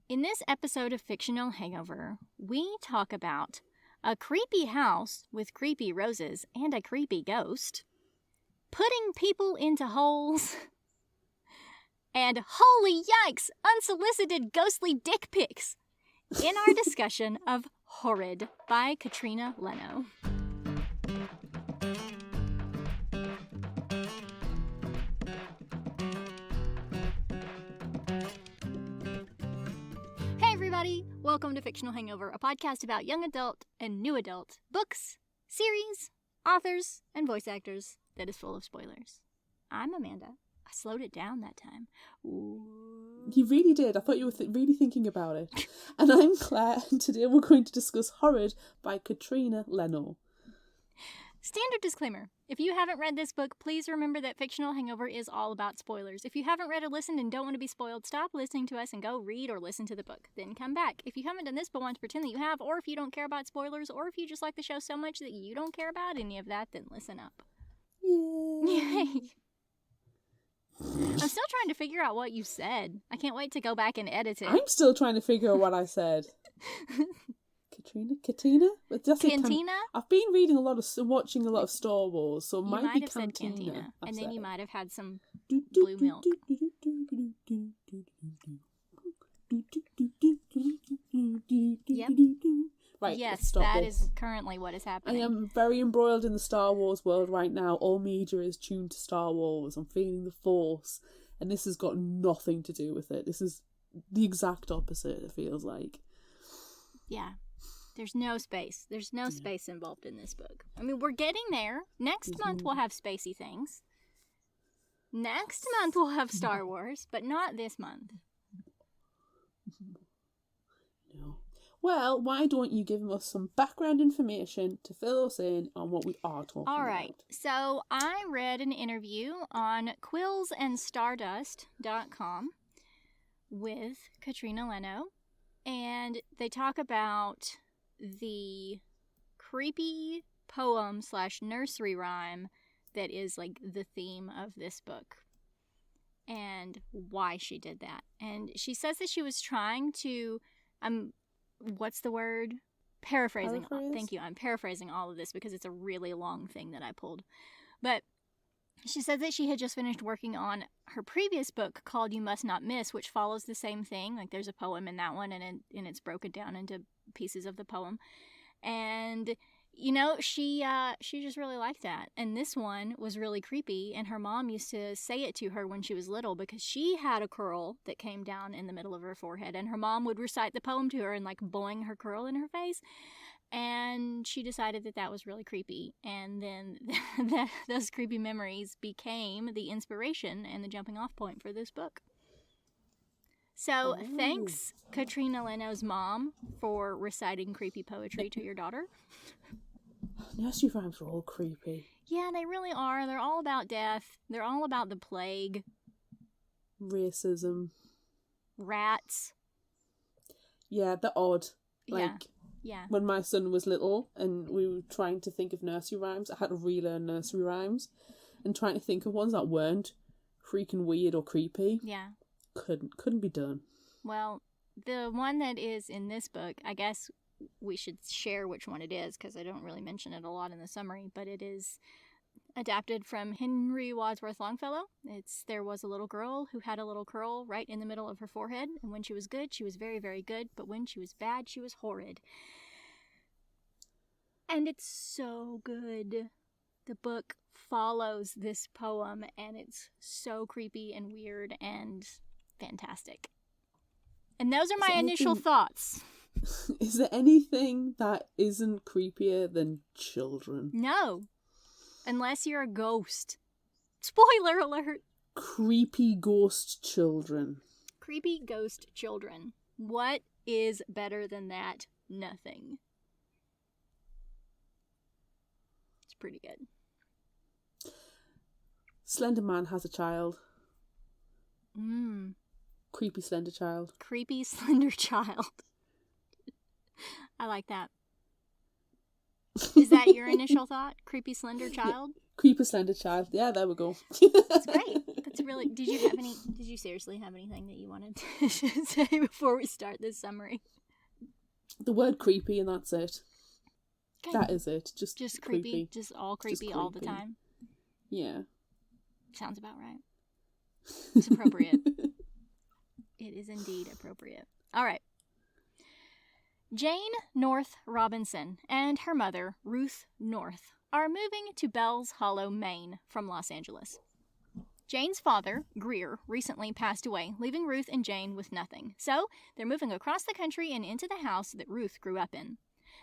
In this episode of Fictional Hangover, we talk about a creepy house with creepy roses and a creepy ghost, putting people into holes, and holy yikes, unsolicited ghostly dick pics in our discussion of Horrid by Katrina Leno. Welcome to Fictional Hangover, a podcast about young adult and new adult books, series, authors, and voice actors that is full of spoilers. I'm Amanda. I slowed it down that time. Ooh. You really did. I thought you were really thinking about it. And I'm Claire, and today we're going to discuss Horrid by Katrina Leno. Standard disclaimer. If you haven't read this book, please remember that Fictional Hangover is all about spoilers. If you haven't read or listened and don't want to be spoiled, stop listening to us and go read or listen to the book. Then come back. If you haven't done this but want to pretend that you have, or if you don't care about spoilers, or if you just like the show so much that you don't care about any of that, then listen up. Yay! I'm still trying to figure out what you said. I can't wait to go back and edit it. I'm still trying to figure out what I said. Katina? Cantina? I've been watching a lot of Star Wars, so it might be have said Cantina. And then you might have had some blue milk. Yep. Right, yes, that is currently what is happening. I am very embroiled in the Star Wars world right now. All media is tuned to Star Wars. I'm feeling the Force, and this has got nothing to do with it. This is the exact opposite, it feels like. Yeah. There's no space. There's no space involved in this book. I mean, we're getting there. Next month we'll have spacey things. Next month we'll have Star Wars, but not this month. No. Well, why don't you give us some background information to fill us in on what we are talking about? All right. So I read an interview on quillsandstardust.com with Katrina Leno, and they talk about the creepy poem / nursery rhyme that is like the theme of this book and why she did that. And she says that she was trying to, what's the word? Paraphrasing. Thank you. I'm paraphrasing all of this because it's a really long thing that I pulled. But she said that she had just finished working on her previous book called You Must Not Miss, which follows the same thing. Like there's a poem in that one and it's broken down into pieces of the poem. And, you know, she just really liked that. And this one was really creepy. And her mom used to say it to her when she was little because she had a curl that came down in the middle of her forehead. And her mom would recite the poem to her and like boing her curl in her face. And she decided that was really creepy. And then those creepy memories became the inspiration and the jumping off point for this book. So thanks, Katrina Leno's mom, for reciting creepy poetry to your daughter. Nursery rhymes are all creepy. Yeah, they really are. They're all about death. They're all about the plague. Racism. Rats. Yeah, they're odd. Yeah. When my son was little and we were trying to think of nursery rhymes, I had to relearn nursery rhymes and trying to think of ones that weren't freaking weird or creepy. Yeah. Couldn't be done. Well, the one that is in this book, I guess we should share which one it is because I don't really mention it a lot in the summary, but it is adapted from Henry Wadsworth Longfellow. There was a little girl who had a little curl right in the middle of her forehead, and when she was good, she was very, very good, but when she was bad, she was horrid. And it's so good. The book follows this poem, and it's so creepy and weird and fantastic. And those are my initial thoughts. Is there anything that isn't creepier than children? No. Unless you're a ghost. Spoiler alert. Creepy ghost children. Creepy ghost children. What is better than that? Nothing. It's pretty good. Slender Man has a child. Mmm. Creepy slender child. Creepy slender child. I like that. Is that your initial thought? Creepy slender child? Creepy slender child. Yeah, there we go. That's great. That's really... Did you seriously have anything that you wanted to say before we start this summary? The word creepy, and that's it. Okay. That is it. Just creepy. Just all creepy all the time. Yeah. Sounds about right. It's appropriate. It is indeed appropriate. All right. Jane North Robinson and her mother, Ruth North, are moving to Bell's Hollow, Maine from Los Angeles. Jane's father, Greer, recently passed away, leaving Ruth and Jane with nothing. So they're moving across the country and into the house that Ruth grew up in.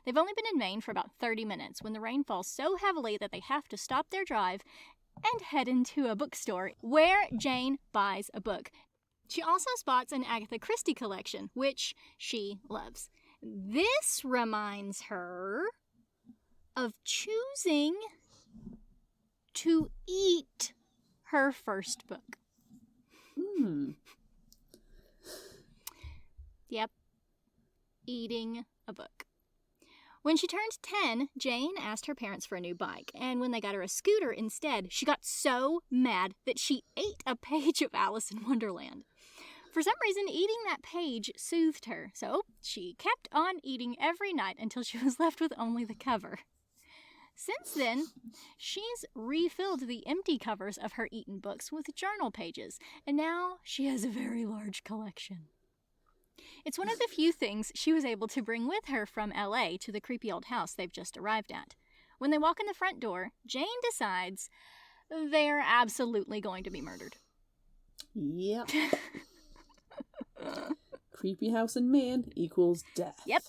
They've only been in Maine for about 30 minutes when the rain falls so heavily that they have to stop their drive and head into a bookstore where Jane buys a book. She also spots an Agatha Christie collection, which she loves. This reminds her of choosing to eat her first book. Yep. Eating a book. When she turned 10, Jane asked her parents for a new bike, and when they got her a scooter instead, she got so mad that she ate a page of Alice in Wonderland. For some reason, eating that page soothed her, so she kept on eating every night until she was left with only the cover. Since then, she's refilled the empty covers of her eaten books with journal pages, and now she has a very large collection. It's one of the few things she was able to bring with her from LA to the creepy old house they've just arrived at. When they walk in the front door, Jane decides they're absolutely going to be murdered. Yep. Creepy house in Maine equals death. Yep.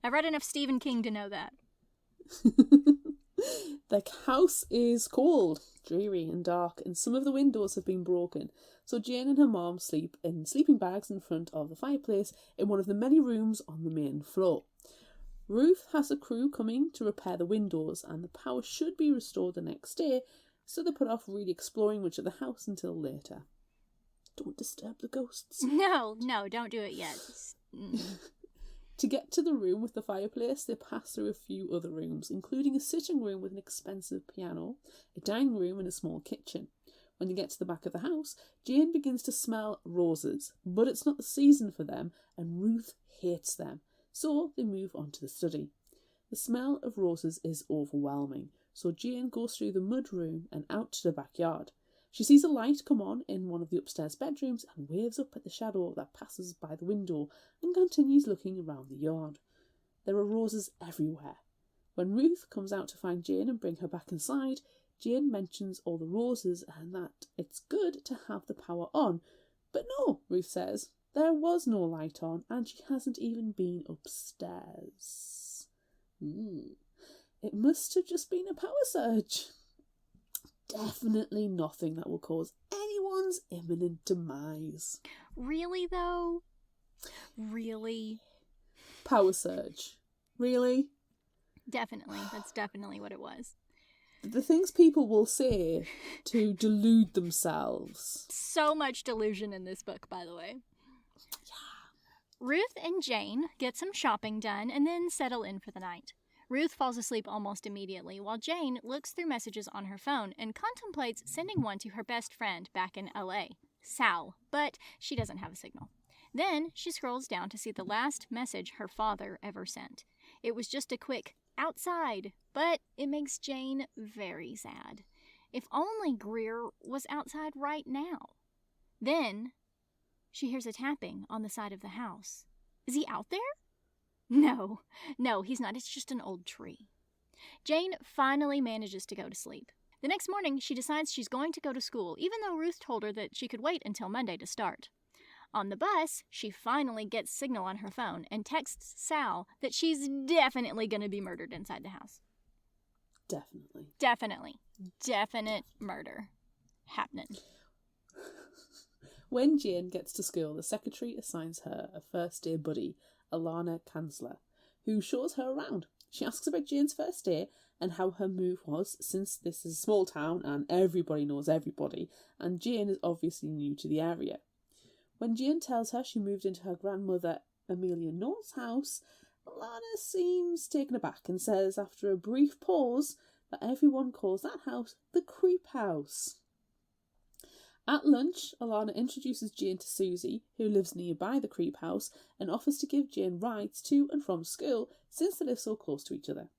I've read enough Stephen King to know that. The house is cold, dreary and dark, and some of the windows have been broken, so Jane and her mom sleep in sleeping bags in front of the fireplace in one of the many rooms on the main floor. Ruth has a crew coming to repair the windows, and the power should be restored the next day, so they put off really exploring much of the house until later. Don't disturb the ghosts. No, don't do it yet. To get to the room with the fireplace, they pass through a few other rooms, including a sitting room with an expensive piano, a dining room and a small kitchen. When they get to the back of the house, Jane begins to smell roses, but it's not the season for them, and Ruth hates them, so they move on to the study. The smell of roses is overwhelming, so Jane goes through the mud room and out to the backyard. She sees a light come on in one of the upstairs bedrooms and waves up at the shadow that passes by the window and continues looking around the yard. There are roses everywhere. When Ruth comes out to find Jane and bring her back inside, Jane mentions all the roses and that it's good to have the power on. But no, Ruth says, there was no light on and she hasn't even been upstairs. It must have just been a power surge. Definitely nothing that will cause anyone's imminent demise. Really, though? Really? Power surge. Really? Definitely. That's definitely what it was. The things people will say to delude themselves. So much delusion in this book, by the way. Yeah. Ruth and Jane get some shopping done and then settle in for the night. Ruth falls asleep almost immediately, while Jane looks through messages on her phone and contemplates sending one to her best friend back in LA, Sal, but she doesn't have a signal. Then she scrolls down to see the last message her father ever sent. It was just a quick, outside, but it makes Jane very sad. If only Greer was outside right now. Then she hears a tapping on the side of the house. Is he out there? No, he's not. It's just an old tree. Jane finally manages to go to sleep. The next morning, she decides she's going to go to school, even though Ruth told her that she could wait until Monday to start. On the bus, she finally gets signal on her phone and texts Sal that she's definitely going to be murdered inside the house. Definitely. Definite murder happening. When Jane gets to school, the secretary assigns her a first-day buddy, Alana Kansler, who shows her around. She asks about Jane's first day and how her move was, since this is a small town and everybody knows everybody, and Jane is obviously new to the area. When Jane tells her she moved into her grandmother Amelia North's house, Alana seems taken aback and says, after a brief pause, that everyone calls that house the Creep House. At lunch, Alana introduces Jane to Susie, who lives nearby the creep house, and offers to give Jane rides to and from school since they live so close to each other.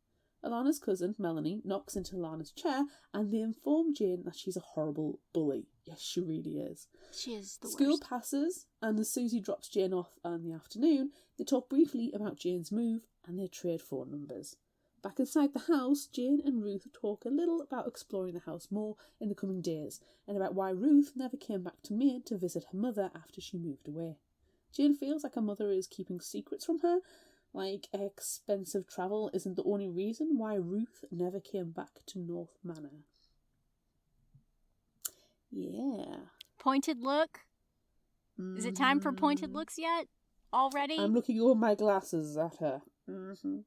Alana's cousin, Melanie, knocks into Alana's chair and they inform Jane that she's a horrible bully. Yes, she really is. She is the School worst. passes, and as Susie drops Jane off in the afternoon, they talk briefly about Jane's move and they trade phone numbers. Back inside the house, Jane and Ruth talk a little about exploring the house more in the coming days, and about why Ruth never came back to Maine to visit her mother after she moved away. Jane feels like her mother is keeping secrets from her, like expensive travel isn't the only reason why Ruth never came back to North Manor. Yeah. Pointed look? Is it time for pointed looks yet? Already? I'm looking over my glasses at her. Mm-hmm.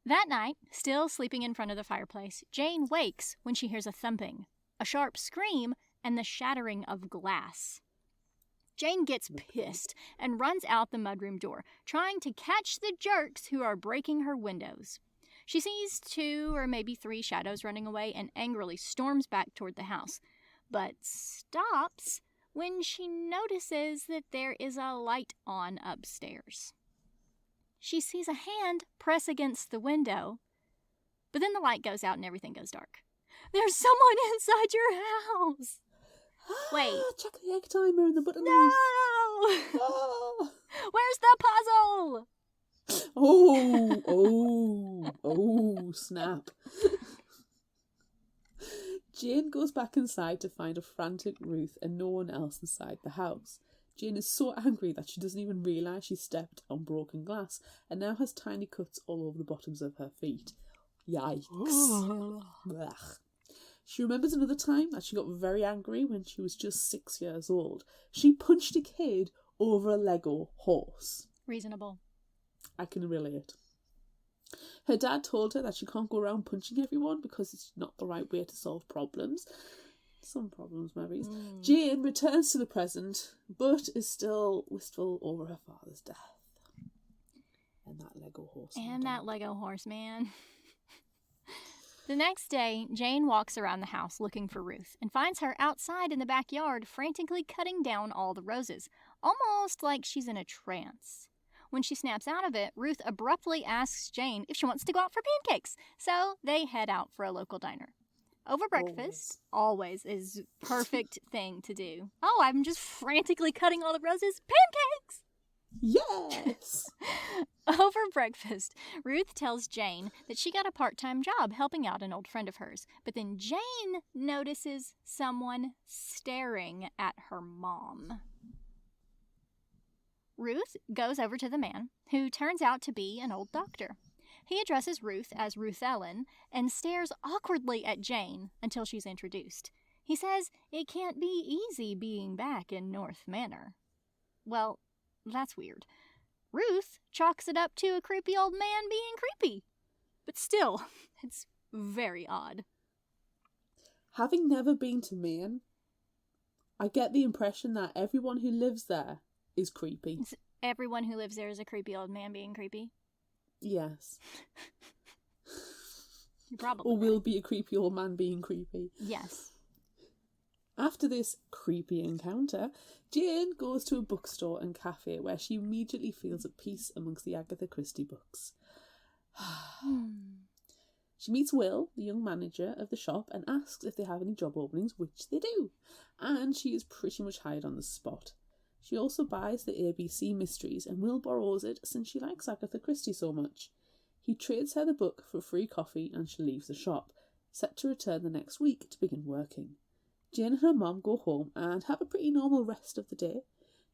That night, still sleeping in front of the fireplace, Jane wakes when she hears a thumping, a sharp scream, and the shattering of glass. Jane gets pissed and runs out the mudroom door, trying to catch the jerks who are breaking her windows. She sees 2 or maybe 3 shadows running away and angrily storms back toward the house, but stops when she notices that there is a light on upstairs. She sees a hand press against the window, but then the light goes out and everything goes dark. There's someone inside your house! Wait. Check the egg timer and the button. No! Oh. Where's the puzzle? Oh, snap. Jane goes back inside to find a frantic Ruth and no one else inside the house. Jane is so angry that she doesn't even realise she stepped on broken glass and now has tiny cuts all over the bottoms of her feet. Yikes. Blech. She remembers another time that she got very angry when she was just 6 years old. She punched a kid over a Lego horse. Reasonable. I can relate. Her dad told her that she can't go around punching everyone because it's not the right way to solve problems. Some problems, maybe. Jane returns to the present, but is still wistful over her father's death. And that Lego horse. And that Lego horse, man. The next day, Jane walks around the house looking for Ruth and finds her outside in the backyard frantically cutting down all the roses, almost like she's in a trance. When she snaps out of it, Ruth abruptly asks Jane if she wants to go out for pancakes, so they head out for a local diner. Over breakfast, always is perfect thing to do. Oh, I'm just frantically cutting all the roses. Pancakes! Yes! Over breakfast, Ruth tells Jane that she got a part-time job helping out an old friend of hers. But then Jane notices someone staring at her mom. Ruth goes over to the man, who turns out to be an old doctor. He addresses Ruth as Ruth Ellen and stares awkwardly at Jane until she's introduced. He says it can't be easy being back in North Manor. Well, that's weird. Ruth chalks it up to a creepy old man being creepy. But still, it's very odd. Having never been to Maine, I get the impression that everyone who lives there is creepy. Everyone who lives there is a creepy old man being creepy? Yes. You're probably or will be a creepy old man being creepy. Yes. After this creepy encounter, Jane goes to a bookstore and cafe where she immediately feels at peace amongst the Agatha Christie books. She meets Will, the young manager of the shop, and asks if they have any job openings, which they do. And she is pretty much hired on the spot. She also buys the ABC Mysteries, and Will borrows it since she likes Agatha Christie so much. He trades her the book for free coffee and she leaves the shop, set to return the next week to begin working. Jane and her mum go home and have a pretty normal rest of the day.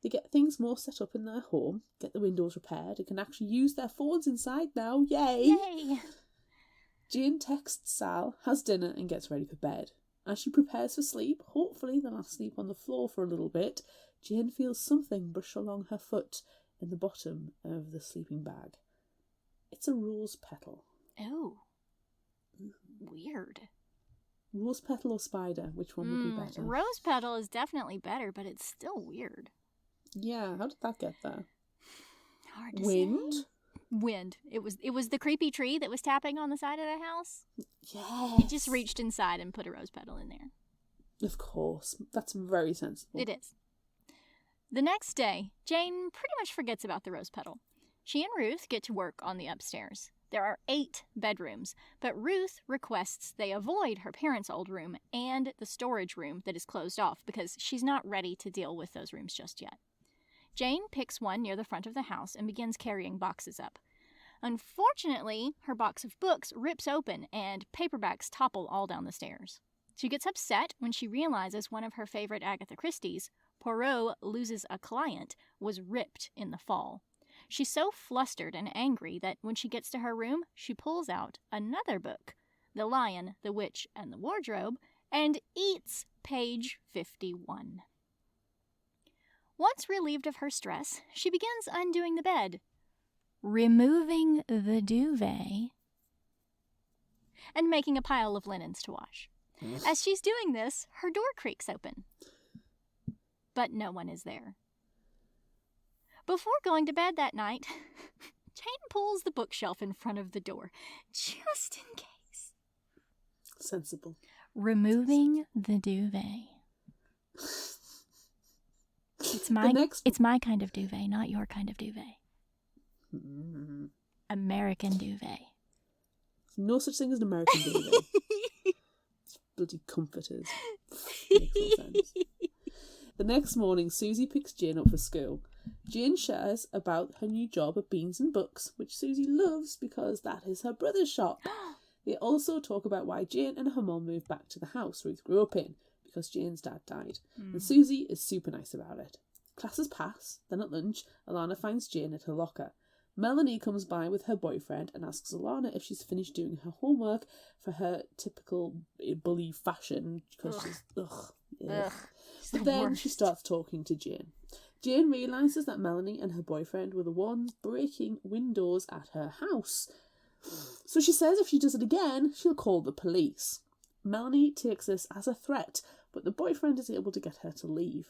They get things more set up in their home, get the windows repaired, and can actually use their phones inside now. Yay! Yay! Jane texts Sal, has dinner, and gets ready for bed. As she prepares for sleep, hopefully they'll not sleep on the floor for a little bit, Jane feels something brush along her foot in the bottom of the sleeping bag. It's a rose petal. Oh. Weird. Rose petal or spider? Which one would be better? Rose petal is definitely better, but it's still weird. Yeah, how did that get there? Hard to Wind? say. Wind. It was the creepy tree that was tapping on the side of the house. Yes. He just reached inside and put a rose petal in there. Of course. That's very sensible. It is. The next day, Jane pretty much forgets about the rose petal. She and Ruth get to work on the upstairs. There are 8 bedrooms, but Ruth requests they avoid her parents' old room and the storage room that is closed off because she's not ready to deal with those rooms just yet. Jane picks one near the front of the house and begins carrying boxes up. Unfortunately, her box of books rips open and paperbacks topple all down the stairs. She gets upset when she realizes one of her favorite Agatha Christie's, Poirot Loses a Client, was ripped in the fall. She's so flustered and angry that when she gets to her room, she pulls out another book, The Lion, the Witch, and the Wardrobe, and eats page 51. Once relieved of her stress, she begins undoing the bed, removing the duvet, and making a pile of linens to wash. As she's doing this, her door creaks open. But no one is there. Before going to bed that night, Jane pulls the bookshelf in front of the door, just in case. Sensible. Removing the duvet. It's my kind of duvet, not your kind of duvet. Mm. American duvet. No such thing as an American duvet. It's bloody comforters. Makes no sense. The next morning, Susie picks Jane up for school. Jane shares about her new job at Beans and Books, which Susie loves because that is her brother's shop. They also talk about why Jane and her mom moved back to the house Ruth grew up in, because Jane's dad died. And Susie is super nice about it. Classes pass, then at lunch, Alana finds Jane at her locker. Melanie comes by with her boyfriend and asks Alana if she's finished doing her homework for her typical bully fashion, because she's, ugh. But then she starts talking to Jane. Jane realises that Melanie and her boyfriend were the ones breaking windows at her house. So she says if she does it again, she'll call the police. Melanie takes this as a threat, but the boyfriend is able to get her to leave.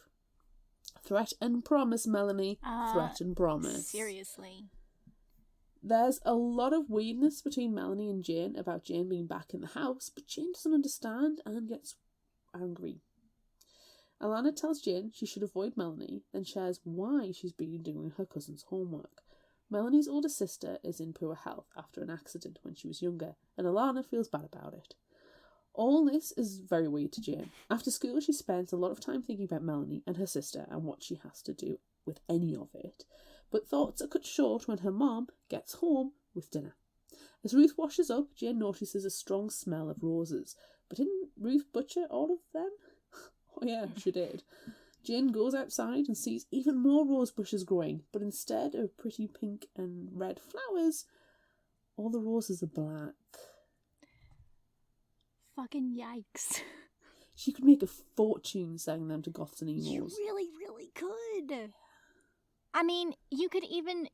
Threat and promise, Melanie. Threat and promise. Seriously. There's a lot of weirdness between Melanie and Jane about Jane being back in the house, but Jane doesn't understand and gets angry. Alana tells Jane she should avoid Melanie, then shares why she's been doing her cousin's homework. Melanie's older sister is in poor health after an accident when she was younger, and Alana feels bad about it. All this is very weird to Jane. After school, she spends a lot of time thinking about Melanie and her sister and what she has to do with any of it, but thoughts are cut short when her mom gets home with dinner. As Ruth washes up, Jane notices a strong smell of roses. But didn't Ruth butcher all of them? Oh yeah, she did. Jane goes outside and sees even more rose bushes growing, but instead of pretty pink and red flowers, all the roses are black. Fucking yikes. She could make a fortune selling them to goths and emos. You really, really could. I mean, you could even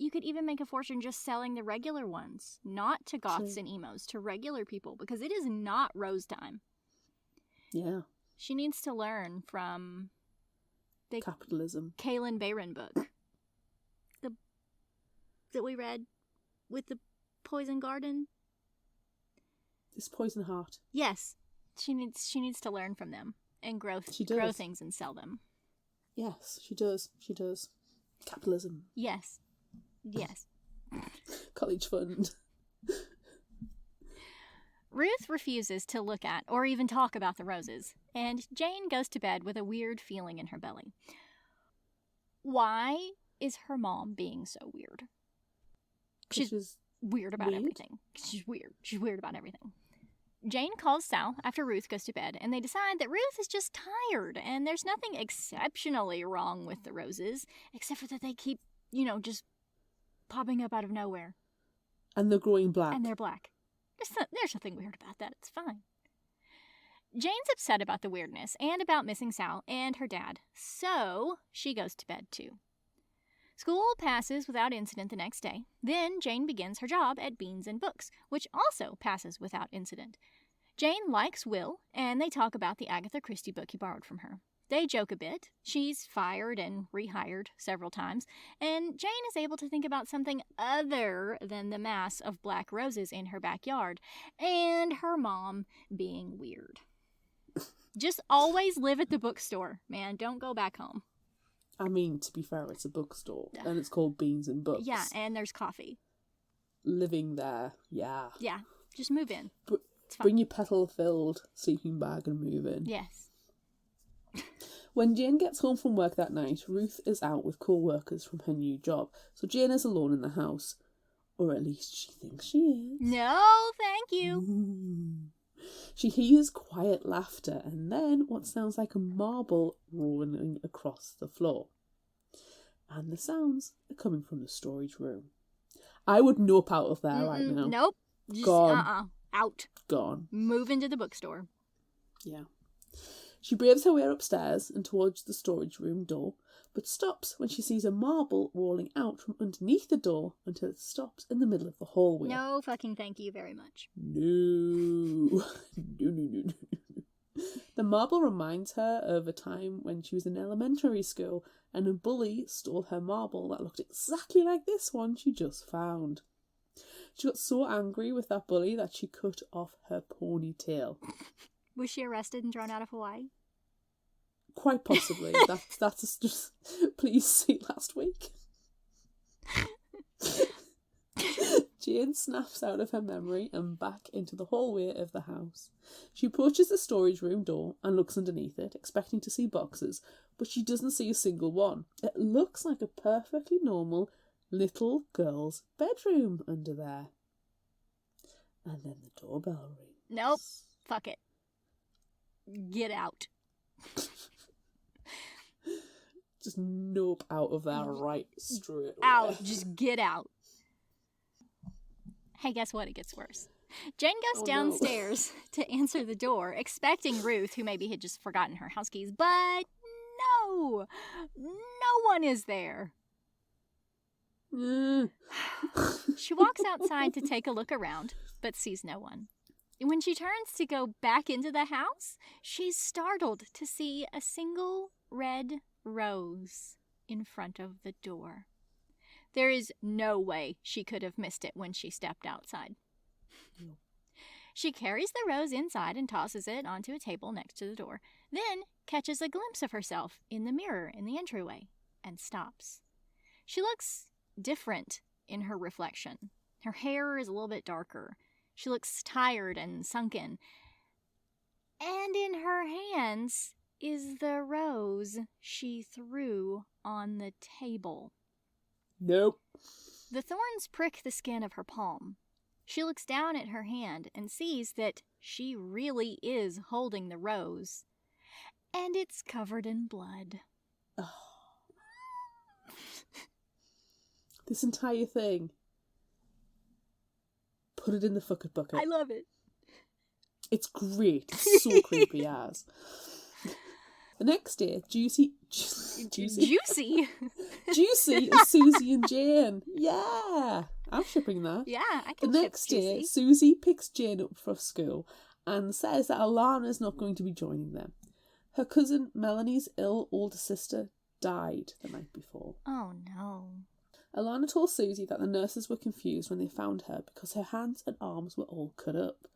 make a fortune just selling the regular ones, not to goths and emos, to regular people, because it is not rose time. Yeah. She needs to learn from the capitalism. Kaylin Barron book that we read with the poison garden. This poison heart. Yes, she needs to learn from them and grow things and sell them. Yes, she does. She does. Capitalism. Yes. College fund. Ruth refuses to look at or even talk about the roses, and Jane goes to bed with a weird feeling in her belly. Why is her mom being so weird? She's weird about everything. She's weird. She's weird about everything. Jane calls Sal after Ruth goes to bed, and they decide that Ruth is just tired, and there's nothing exceptionally wrong with the roses, except for that they keep, just popping up out of nowhere. And they're growing black. And they're black. There's nothing weird about that. It's fine. Jane's upset about the weirdness and about missing Sal and her dad, so she goes to bed too. School passes without incident the next day. Then Jane begins her job at Beans and Books, which also passes without incident. Jane likes Will, and they talk about the Agatha Christie book he borrowed from her. They joke a bit. She's fired and rehired several times, and Jane is able to think about something other than the mass of black roses in her backyard, and her mom being weird. Just always live at the bookstore, man. Don't go back home. I mean, to be fair, it's a bookstore, and it's called Beans and Books. Yeah, and there's coffee. Living there, yeah. Yeah, just move in. Bring your petal-filled sleeping bag and move in. Yes. When Jane gets home from work that night, Ruth is out with co-workers from her new job, so Jane is alone in the house. Or at least she thinks she is. No, thank you. She hears quiet laughter and then what sounds like a marble rolling across the floor. And the sounds are coming from the storage room. I would nope out of there right now. Nope. Just, Gone. Out. Gone. Move into the bookstore. Yeah. She braves her way upstairs and towards the storage room door, but stops when she sees a marble rolling out from underneath the door until it stops in the middle of the hallway. No fucking thank you very much. No. No. The marble reminds her of a time when she was in elementary school and a bully stole her marble that looked exactly like this one she just found. She got so angry with that bully that she cut off her ponytail. Was she arrested and drawn out of Hawaii? Quite possibly. That's just please see last week. Jane snaps out of her memory and back into the hallway of the house. She approaches the storage room door and looks underneath it, expecting to see boxes, but she doesn't see a single one. It looks like a perfectly normal little girl's bedroom under there. And then the doorbell rings. Nope. Fuck it. Get out. Just nope out of there right straight away. Out. Just get out. Hey, guess what? It gets worse. Jane goes downstairs to answer the door, expecting Ruth, who maybe had just forgotten her house keys, but no one is there. She walks outside to take a look around, but sees no one. When she turns to go back into the house, she's startled to see a single red rose in front of the door. There is no way she could have missed it when she stepped outside. No. She carries the rose inside and tosses it onto a table next to the door, then catches a glimpse of herself in the mirror in the entryway and stops. She looks different in her reflection. Her hair is a little bit darker. She looks tired and sunken. And in her hands is the rose she threw on the table. Nope. The thorns prick the skin of her palm. She looks down at her hand and sees that she really is holding the rose. And it's covered in blood. Oh. This entire thing. Put it in the fucking bucket. I love it. It's great. It's so creepy as. The next day, Juicy is Susie and Jane. Yeah, I'm shipping that. Yeah, I can The ship next day, Juicy. Susie picks Jane up for school and says that Alana's not going to be joining them. Her cousin Melanie's ill older sister died the night before. Oh no. Alana told Susie that the nurses were confused when they found her because her hands and arms were all cut up.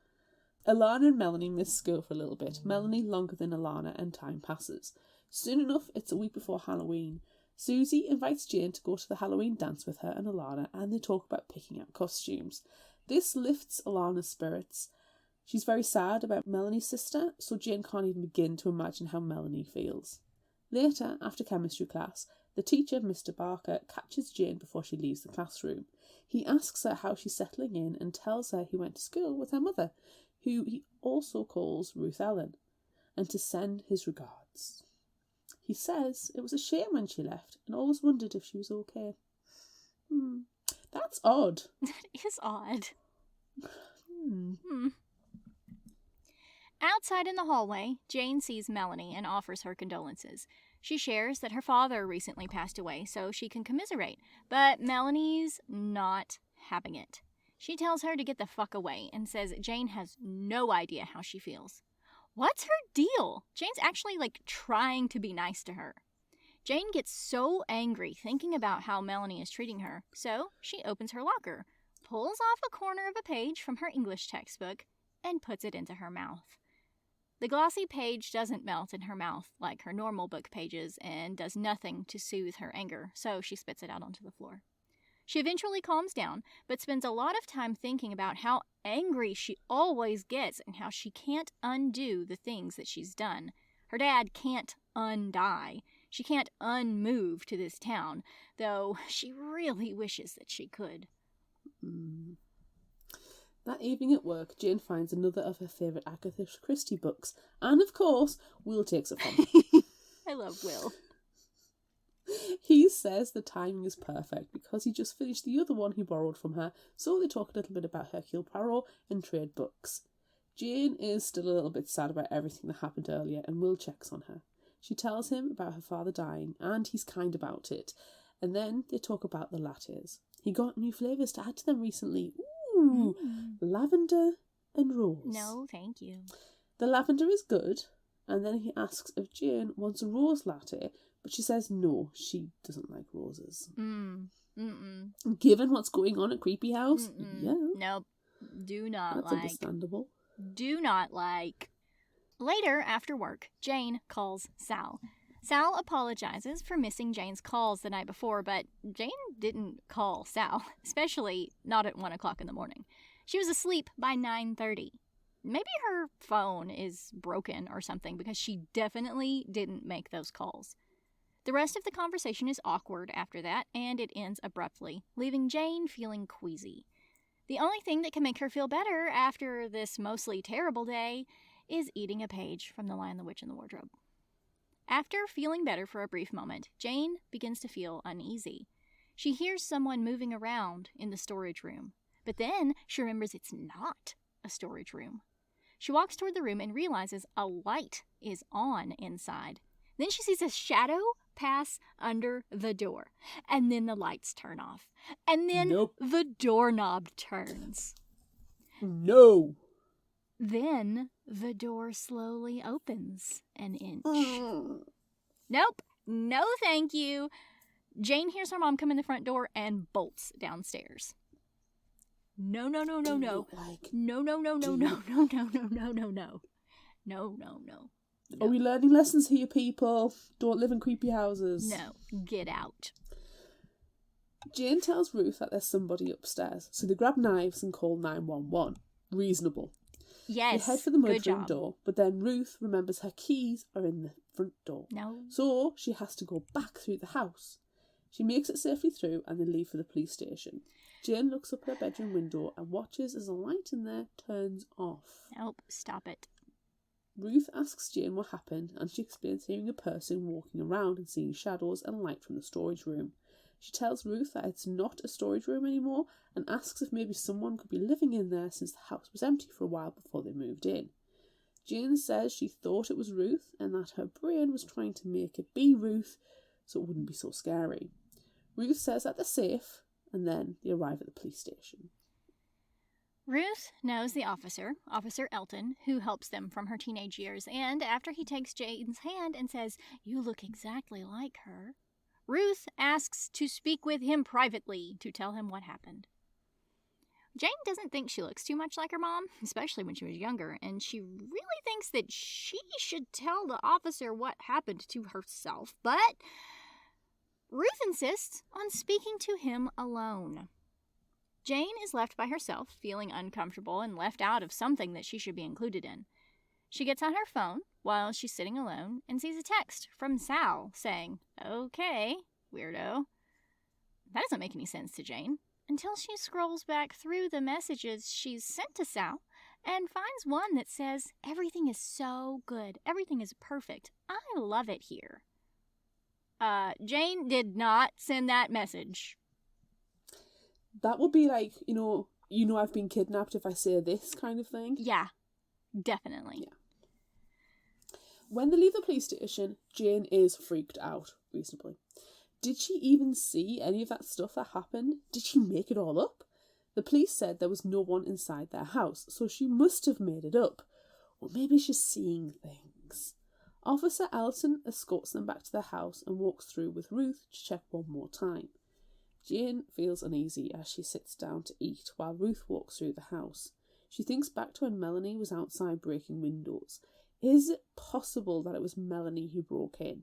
Alana and Melanie miss school for a little bit, Melanie longer than Alana, and time passes. Soon enough, it's a week before Halloween. Susie invites Jane to go to the Halloween dance with her and Alana, and they talk about picking out costumes. This lifts Alana's spirits. She's very sad about Melanie's sister, so Jane can't even begin to imagine how Melanie feels. Later, after chemistry class, the teacher, Mr. Barker, catches Jane before she leaves the classroom. He asks her how she's settling in and tells her he went to school with her mother, who he also calls Ruth Ellen, and to send his regards. He says it was a shame when she left and always wondered if she was okay. That's odd. That is odd. Outside in the hallway, Jane sees Melanie and offers her condolences. She shares that her father recently passed away so she can commiserate, but Melanie's not having it. She tells her to get the fuck away and says Jane has no idea how she feels. What's her deal? Jane's actually, trying to be nice to her. Jane gets so angry thinking about how Melanie is treating her, so she opens her locker, pulls off a corner of a page from her English textbook, and puts it into her mouth. The glossy page doesn't melt in her mouth like her normal book pages and does nothing to soothe her anger, so she spits it out onto the floor. She eventually calms down, but spends a lot of time thinking about how angry she always gets and how she can't undo the things that she's done. Her dad can't undie. She can't unmove to this town, though she really wishes that she could. That evening at work, Jane finds another of her favourite Agatha Christie books, and of course, Will takes it from her. I love Will. He says the timing is perfect because he just finished the other one he borrowed from her, so they talk a little bit about Hercule Poirot and trade books. Jane is still a little bit sad about everything that happened earlier, and Will checks on her. She tells him about her father dying, and he's kind about it. And then they talk about the lattes. He got new flavours to add to them recently. Ooh, lavender and rose. No, thank you. The lavender is good, and then he asks if Jane wants a rose latte, but she says no, she doesn't like roses. Given what's going on at Creepy House, yeah. Nope, do not That's understandable. Do not like. Later, after work, Jane calls Sal. Sal apologizes for missing Jane's calls the night before, but Jane didn't call Sal, especially not at 1 o'clock in the morning. She was asleep by 9:30. Maybe her phone is broken or something, because she definitely didn't make those calls. The rest of the conversation is awkward after that, and it ends abruptly, leaving Jane feeling queasy. The only thing that can make her feel better after this mostly terrible day is eating a page from The Lion, the Witch, and the Wardrobe. After feeling better for a brief moment, Jane begins to feel uneasy. She hears someone moving around in the storage room, but then she remembers it's not a storage room. She walks toward the room and realizes a light is on inside. Then she sees a shadow pass under the door, and then the lights turn off, and then the doorknob turns. No! Then the door slowly opens an inch. Nope, no thank you. Jane hears her mom come in the front door and bolts downstairs. No. No. Are we learning lessons here, people? Don't live in creepy houses. No, get out. Jane tells Ruth that there's somebody upstairs, so they grab knives and call 911. Reasonable. Yes, they head for the mudroom door, but then Ruth remembers her keys are in the front door. No. So she has to go back through the house. She makes it safely through and they leave for the police station. Jane looks up her bedroom window and watches as a light in there turns off. Nope, stop it. Ruth asks Jane what happened, and she explains hearing a person walking around and seeing shadows and light from the storage room. She tells Ruth that it's not a storage room anymore and asks if maybe someone could be living in there since the house was empty for a while before they moved in. Jane says she thought it was Ruth and that her brain was trying to make it be Ruth so it wouldn't be so scary. Ruth says that they're safe, and then they arrive at the police station. Ruth knows the officer, Officer Elton, who helps them from her teenage years, and after he takes Jane's hand and says, "You look exactly like her," Ruth asks to speak with him privately to tell him what happened. Jane doesn't think she looks too much like her mom, especially when she was younger, and she really thinks that she should tell the officer what happened to herself, but Ruth insists on speaking to him alone. Jane is left by herself, feeling uncomfortable and left out of something that she should be included in. She gets on her phone while she's sitting alone and sees a text from Sal saying, "Okay, weirdo." That doesn't make any sense to Jane until she scrolls back through the messages she's sent to Sal and finds one that says, "Everything is so good. Everything is perfect. I love it here." Jane did not send that message. That would be like, you know, I've been kidnapped if I say this kind of thing. Yeah, definitely. Yeah. When they leave the police station, Jane is freaked out, reasonably. Did she even see any of that stuff that happened? Did she make it all up? The police said there was no one inside their house, so she must have made it up. Or maybe she's seeing things. Officer Elton escorts them back to their house and walks through with Ruth to check one more time. Jane feels uneasy as she sits down to eat while Ruth walks through the house. She thinks back to when Melanie was outside breaking windows. Is it possible that it was Melanie who broke in?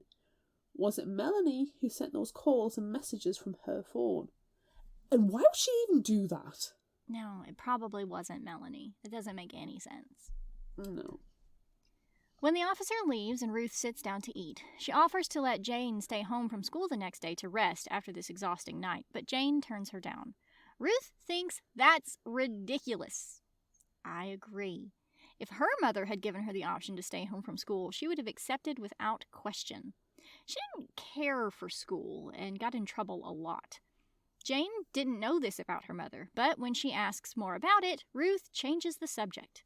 Was it Melanie who sent those calls and messages from her phone? And why would she even do that? No, it probably wasn't Melanie. It doesn't make any sense. No. When the officer leaves and Ruth sits down to eat, she offers to let Jane stay home from school the next day to rest after this exhausting night, but Jane turns her down. Ruth thinks that's ridiculous. I agree. If her mother had given her the option to stay home from school, she would have accepted without question. She didn't care for school and got in trouble a lot. Jane didn't know this about her mother, but when she asks more about it, Ruth changes the subject.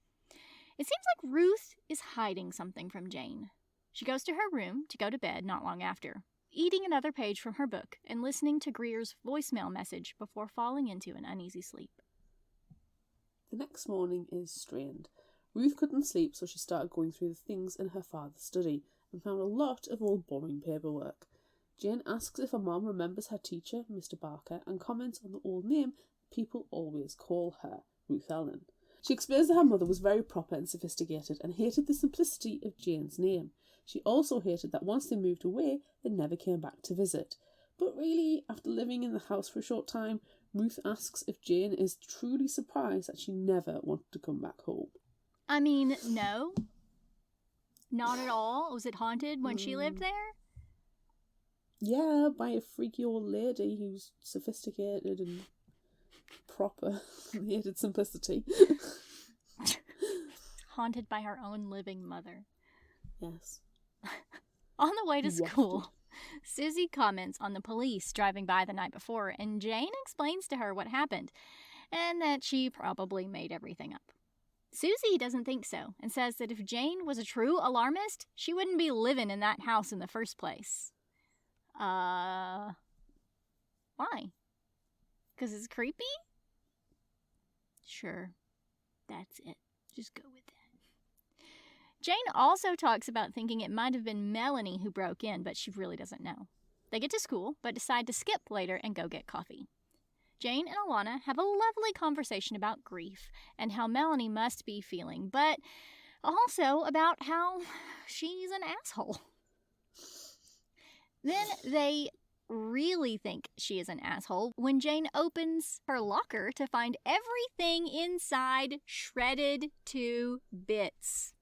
It seems like Ruth is hiding something from Jane. She goes to her room to go to bed not long after, eating another page from her book and listening to Greer's voicemail message before falling into an uneasy sleep. The next morning is strained. Ruth couldn't sleep, so she started going through the things in her father's study and found a lot of old boring paperwork. Jane asks if her mom remembers her teacher, Mr. Barker, and comments on the old name people always call her, Ruth Ellen. She explains that her mother was very proper and sophisticated and hated the simplicity of Jane's name. She also hated that once they moved away, they never came back to visit. But really, after living in the house for a short time, Ruth asks if Jane is truly surprised that she never wanted to come back home. I mean, no. Not at all. Was it haunted when she lived there? Yeah, by a freaky old lady who's sophisticated and proper and hated simplicity. Haunted by her own living mother. Yes. On the way to school, Susie comments on the police driving by the night before, and Jane explains to her what happened, and that she probably made everything up. Susie doesn't think so, and says that if Jane was a true alarmist, she wouldn't be living in that house in the first place. Why? Because it's creepy? Sure, that's it. Just go with that. Jane also talks about thinking it might have been Melanie who broke in, but she really doesn't know. They get to school, but decide to skip later and go get coffee. Jane and Alana have a lovely conversation about grief and how Melanie must be feeling, but also about how she's an asshole. Then they really think she is an asshole when Jane opens her locker to find everything inside shredded to bits.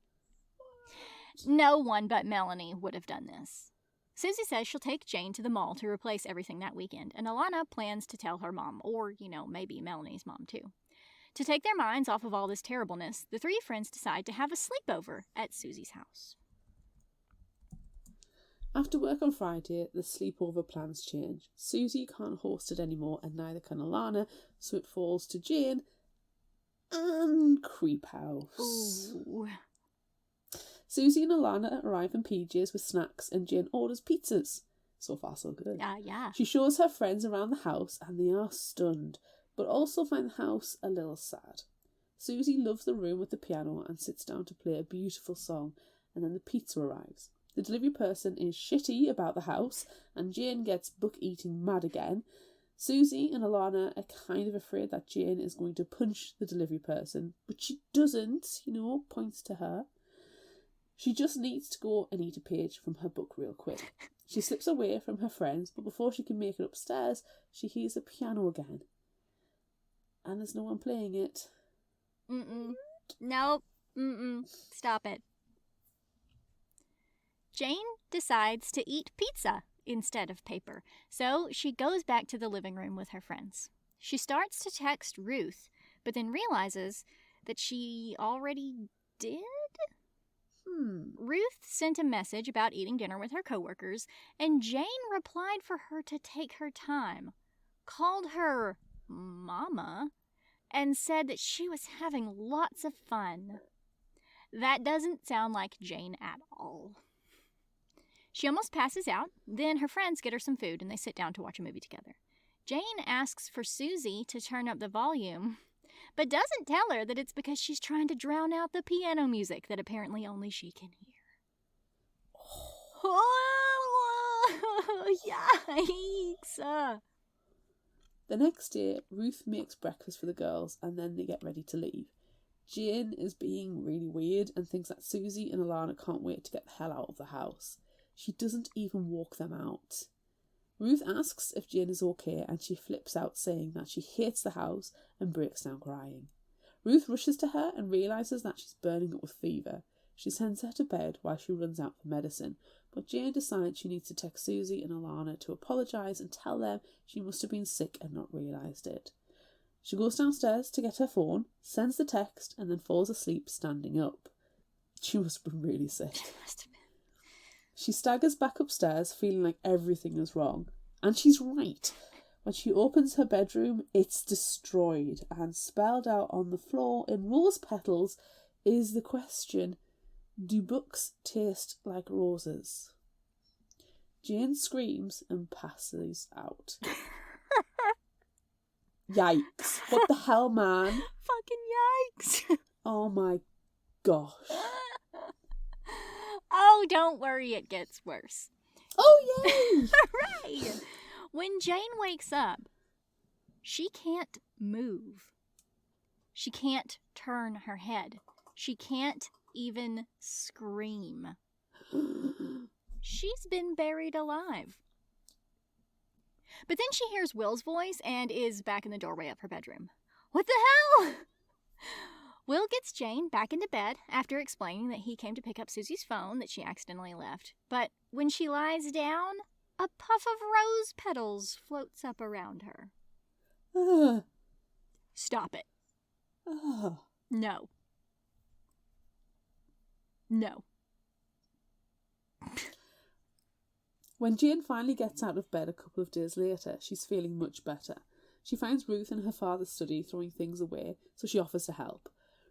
No one but Melanie would have done this. Susie says she'll take Jane to the mall to replace everything that weekend, and Alana plans to tell her mom, or, maybe Melanie's mom too. To take their minds off of all this terribleness, the three friends decide to have a sleepover at Susie's house. After work on Friday, the sleepover plans change. Susie can't host it anymore, and neither can Alana, so it falls to Jane and Creep House. Ooh. Susie and Alana arrive in PJs with snacks, and Jane orders pizzas. So far, so good. Yeah. She shows her friends around the house, and they are stunned, but also find the house a little sad. Susie loves the room with the piano and sits down to play a beautiful song, and then the pizza arrives. The delivery person is shitty about the house, and Jane gets book-eating mad again. Susie and Alana are kind of afraid that Jane is going to punch the delivery person, but she doesn't, points to her. She just needs to go and eat a page from her book real quick. She slips away from her friends, but before she can make it upstairs, she hears the piano again. And there's no one playing it. Nope. Stop it. Jane decides to eat pizza instead of paper, so she goes back to the living room with her friends. She starts to text Ruth, but then realizes that she already did? Ruth sent a message about eating dinner with her coworkers, and Jane replied for her to take her time, called her Mama, and said that she was having lots of fun. That doesn't sound like Jane at all. She almost passes out, then her friends get her some food and they sit down to watch a movie together. Jane asks for Susie to turn up the volume, but doesn't tell her that it's because she's trying to drown out the piano music that apparently only she can hear. Yikes! The next day, Ruth makes breakfast for the girls and then they get ready to leave. Jane is being really weird and thinks that Susie and Alana can't wait to get the hell out of the house. She doesn't even walk them out. Ruth asks if Jane is okay and she flips out, saying that she hates the house and breaks down crying. Ruth rushes to her and realises that she's burning up with fever. She sends her to bed while she runs out for medicine, but Jane decides she needs to text Susie and Alana to apologise and tell them she must have been sick and not realised it. She goes downstairs to get her phone, sends the text, and then falls asleep standing up. She must have been really sick. She staggers back upstairs, feeling like everything is wrong. And she's right. When she opens her bedroom, it's destroyed, and spelled out on the floor in rose petals is the question, do books taste like roses? Jane screams and passes out. Yikes. What the hell, man? Fucking yikes. Oh my gosh. Oh, don't worry, it gets worse. Oh, yay! Hooray! When Jane wakes up, she can't move. She can't turn her head. She can't even scream. She's been buried alive. But then she hears Will's voice and is back in the doorway of her bedroom. What the hell? Will gets Jane back into bed after explaining that he came to pick up Susie's phone that she accidentally left. But when she lies down, a puff of rose petals floats up around her. Stop it. No. No. When Jane finally gets out of bed a couple of days later, she's feeling much better. She finds Ruth in her father's study throwing things away, so she offers to help.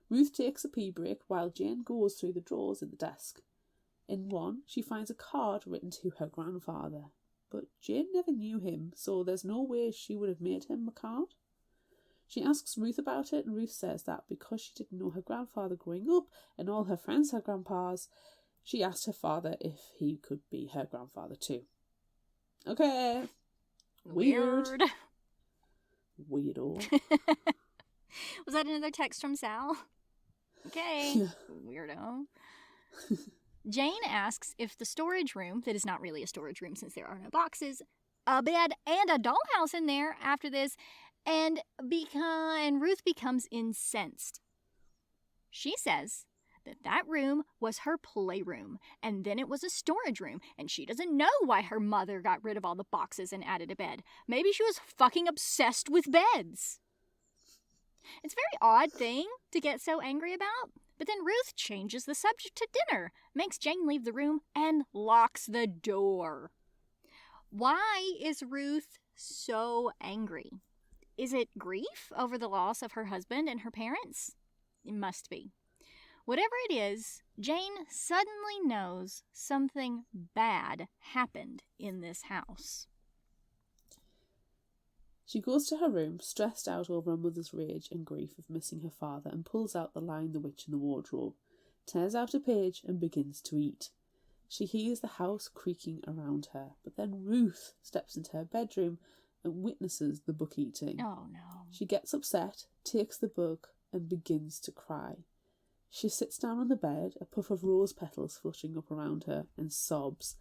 Ruth takes a pee break while Jane goes through the drawers in the desk. In one, she finds a card written to her grandfather. But Jane never knew him, so there's no way she would have made him a card. She asks Ruth about it, and Ruth says that because she didn't know her grandfather growing up and all her friends had grandpas, she asked her father if he could be her grandfather too. Okay. Weird. Weirdo. Was that another text from Sal? Okay. Yeah. Weirdo. Jane asks if the storage room, that is not really a storage room since there are no boxes, a bed, and a dollhouse in there after this, and Ruth becomes incensed. She says that room was her playroom, and then it was a storage room, and she doesn't know why her mother got rid of all the boxes and added a bed. Maybe she was fucking obsessed with beds. It's a very odd thing to get so angry about, but then Ruth changes the subject to dinner, makes Jane leave the room, and locks the door. Why is Ruth so angry? Is it grief over the loss of her husband and her parents? It must be. Whatever it is, Jane suddenly knows something bad happened in this house. She goes to her room, stressed out over her mother's rage and grief of missing her father, and pulls out The Lion, the Witch, and the Wardrobe, tears out a page, and begins to eat. She hears the house creaking around her, but then Ruth steps into her bedroom and witnesses the book eating. Oh no. She gets upset, takes the book, and begins to cry. She sits down on the bed, a puff of rose petals fluttering up around her, and sobs,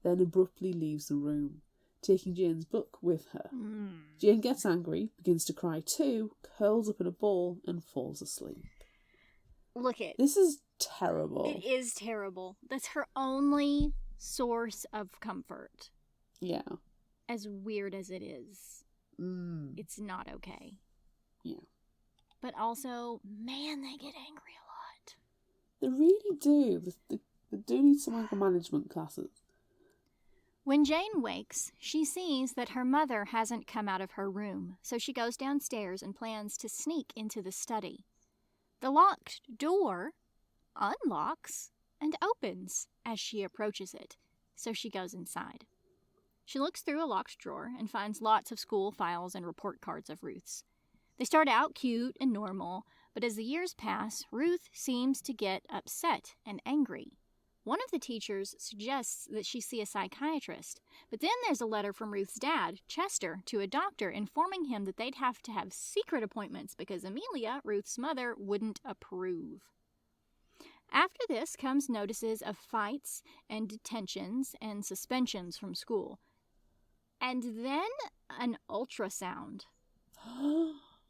then abruptly leaves the room, taking Jane's book with her. Jane gets angry, begins to cry too, curls up in a ball, and falls asleep. Look it. This is terrible. It is terrible. That's her only source of comfort. Yeah. As weird as it is. It's not okay. Yeah. But also, man, they get angry a lot. They really do. They do need some anger management classes. When Jane wakes, she sees that her mother hasn't come out of her room, so she goes downstairs and plans to sneak into the study. The locked door unlocks and opens as she approaches it, so she goes inside. She looks through a locked drawer and finds lots of school files and report cards of Ruth's. They start out cute and normal, but as the years pass, Ruth seems to get upset and angry. One of the teachers suggests that she see a psychiatrist, but then there's a letter from Ruth's dad, Chester, to a doctor informing him that they'd have to have secret appointments because Amelia, Ruth's mother, wouldn't approve. After this comes notices of fights and detentions and suspensions from school. And then an ultrasound.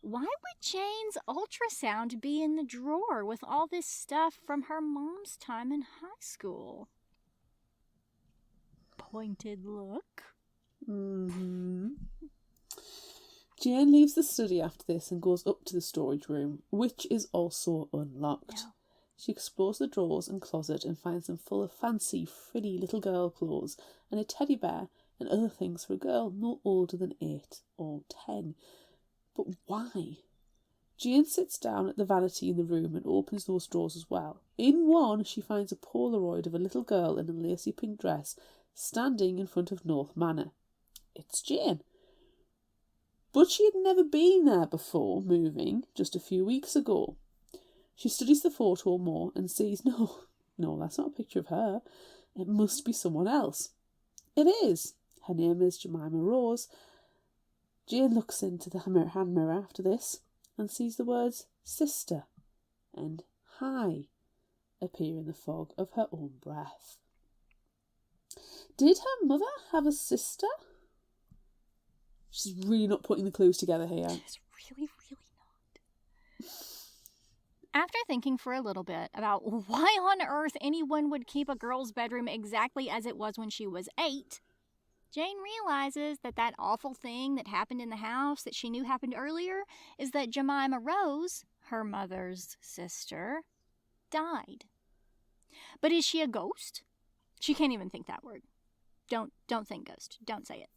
Why would Jane's ultrasound be in the drawer with all this stuff from her mom's time in high school? Pointed look. Mm-hmm. Jane leaves the study after this and goes up to the storage room, which is also unlocked. No. She explores the drawers and closet and finds them full of fancy, frilly little girl clothes and a teddy bear and other things for a girl no older than 8 or 10. But why? Jane sits down at the vanity in the room and opens those drawers as well. In one, she finds a Polaroid of a little girl in a lacy pink dress standing in front of North Manor. It's Jane. But she had never been there before, moving just a few weeks ago. She studies the photo more and sees, no, that's not a picture of her. It must be someone else. It is. Her name is Jemima Rose. Jane looks into the hand mirror after this and sees the words sister and hi appear in the fog of her own breath. Did her mother have a sister? She's really not putting the clues together here. She's really not. After thinking for a little bit about why on earth anyone would keep a girl's bedroom exactly as it was when she was 8, Jane realizes that awful thing that happened in the house that she knew happened earlier is that Jemima Rose, her mother's sister, died. But is she a ghost? She can't even think that word. Don't think ghost. Don't say it.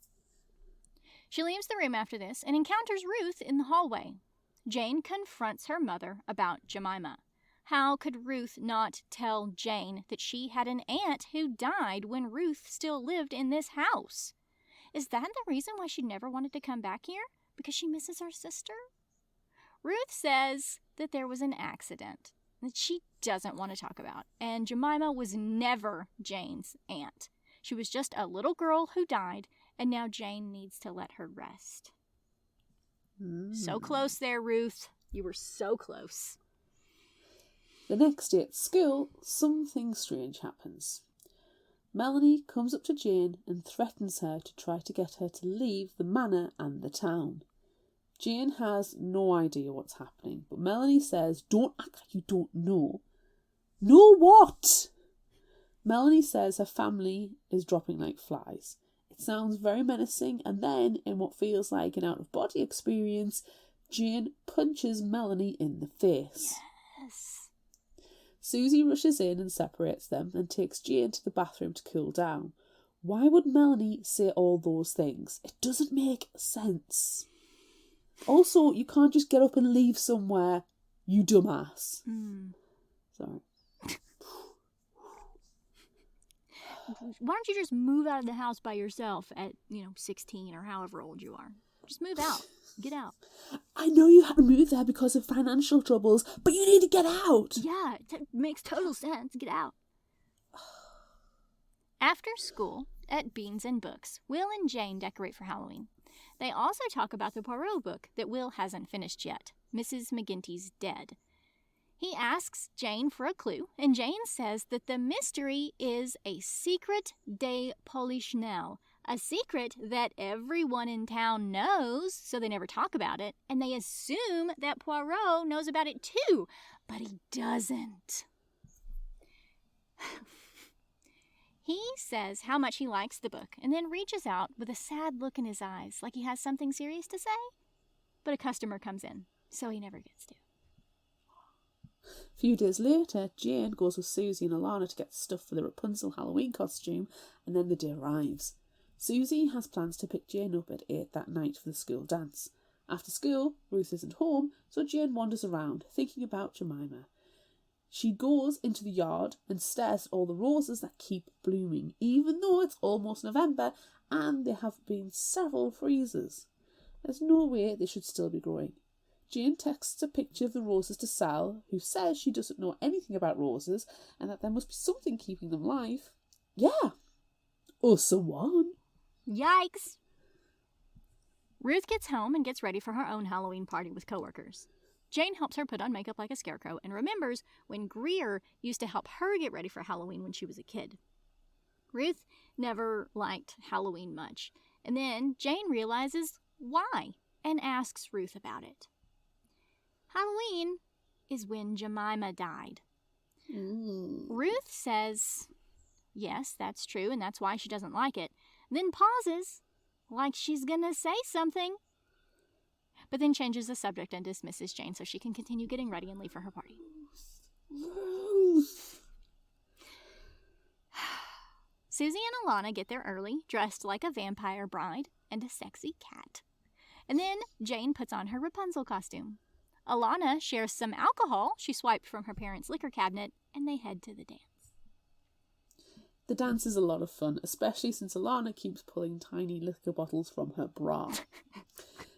She leaves the room after this and encounters Ruth in the hallway. Jane confronts her mother about Jemima. How could Ruth not tell Jane that she had an aunt who died when Ruth still lived in this house? Is that the reason why she never wanted to come back here? Because she misses her sister? Ruth says that there was an accident that she doesn't want to talk about, and Jemima was never Jane's aunt. She was just a little girl who died, and now Jane needs to let her rest. So close there, Ruth. You were so close. The next day at school, something strange happens. Melanie comes up to Jane and threatens her to try to get her to leave the manor and the town. Jane has no idea what's happening, but Melanie says, "Don't act like you don't know." "Know what?" Melanie says her family is dropping like flies. It sounds very menacing, and then, in what feels like an out-of-body experience, Jane punches Melanie in the face. Yes. Susie rushes in and separates them and takes Jane to the bathroom to cool down. Why would Melanie say all those things? It doesn't make sense. Also, you can't just get up and leave somewhere, you dumbass. Sorry. Why don't you just move out of the house by yourself at, 16 or however old you are? Just move out. Get out. I know you had to move there because of financial troubles, but you need to get out. Yeah, it makes total sense. Get out. After school, at Beans and Books, Will and Jane decorate for Halloween. They also talk about the Poirot book that Will hasn't finished yet, Mrs. McGinty's Dead. He asks Jane for a clue, and Jane says that the mystery is a secret de Polichinelle, a secret that everyone in town knows, so they never talk about it, and they assume that Poirot knows about it too, but he doesn't. He says how much he likes the book, and then reaches out with a sad look in his eyes, like he has something serious to say, but a customer comes in, so he never gets to. A few days later, Jane goes with Susie and Alana to get stuff for the Rapunzel Halloween costume, and then the day arrives. Susie has plans to pick Jane up at 8 that night for the school dance. After school, Ruth isn't home, so Jane wanders around, thinking about Jemima. She goes into the yard and stares at all the roses that keep blooming, even though it's almost November and there have been several freezes. There's no way they should still be growing. Jane texts a picture of the roses to Sal, who says she doesn't know anything about roses and that there must be something keeping them alive. Yeah, us a one. Yikes! Ruth gets home and gets ready for her own Halloween party with coworkers. Jane helps her put on makeup like a scarecrow and remembers when Greer used to help her get ready for Halloween when she was a kid. Ruth never liked Halloween much, and then Jane realizes why and asks Ruth about it. Halloween is when Jemima died. Ruth says, yes, that's true, and that's why she doesn't like it, then pauses like she's gonna say something, but then changes the subject and dismisses Jane so she can continue getting ready and leave for her party. Susie and Alana get there early, dressed like a vampire bride and a sexy cat. And then Jane puts on her Rapunzel costume. Alana shares some alcohol she swiped from her parents' liquor cabinet, and they head to the dance. The dance is a lot of fun, especially since Alana keeps pulling tiny liquor bottles from her bra.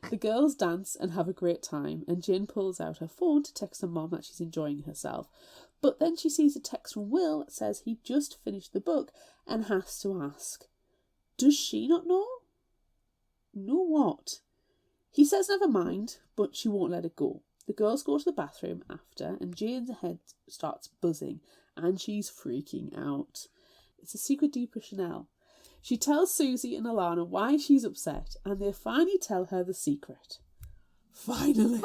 The girls dance and have a great time, and Jane pulls out her phone to text her mom that she's enjoying herself. But then she sees a text from Will that says he just finished the book and has to ask, does she not know? Know what? He says never mind, but she won't let it go. The girls go to the bathroom after, and Jane's head starts buzzing, and she's freaking out. It's a secret Deeper Chanel. She tells Susie and Alana why she's upset, and they finally tell her the secret. Finally!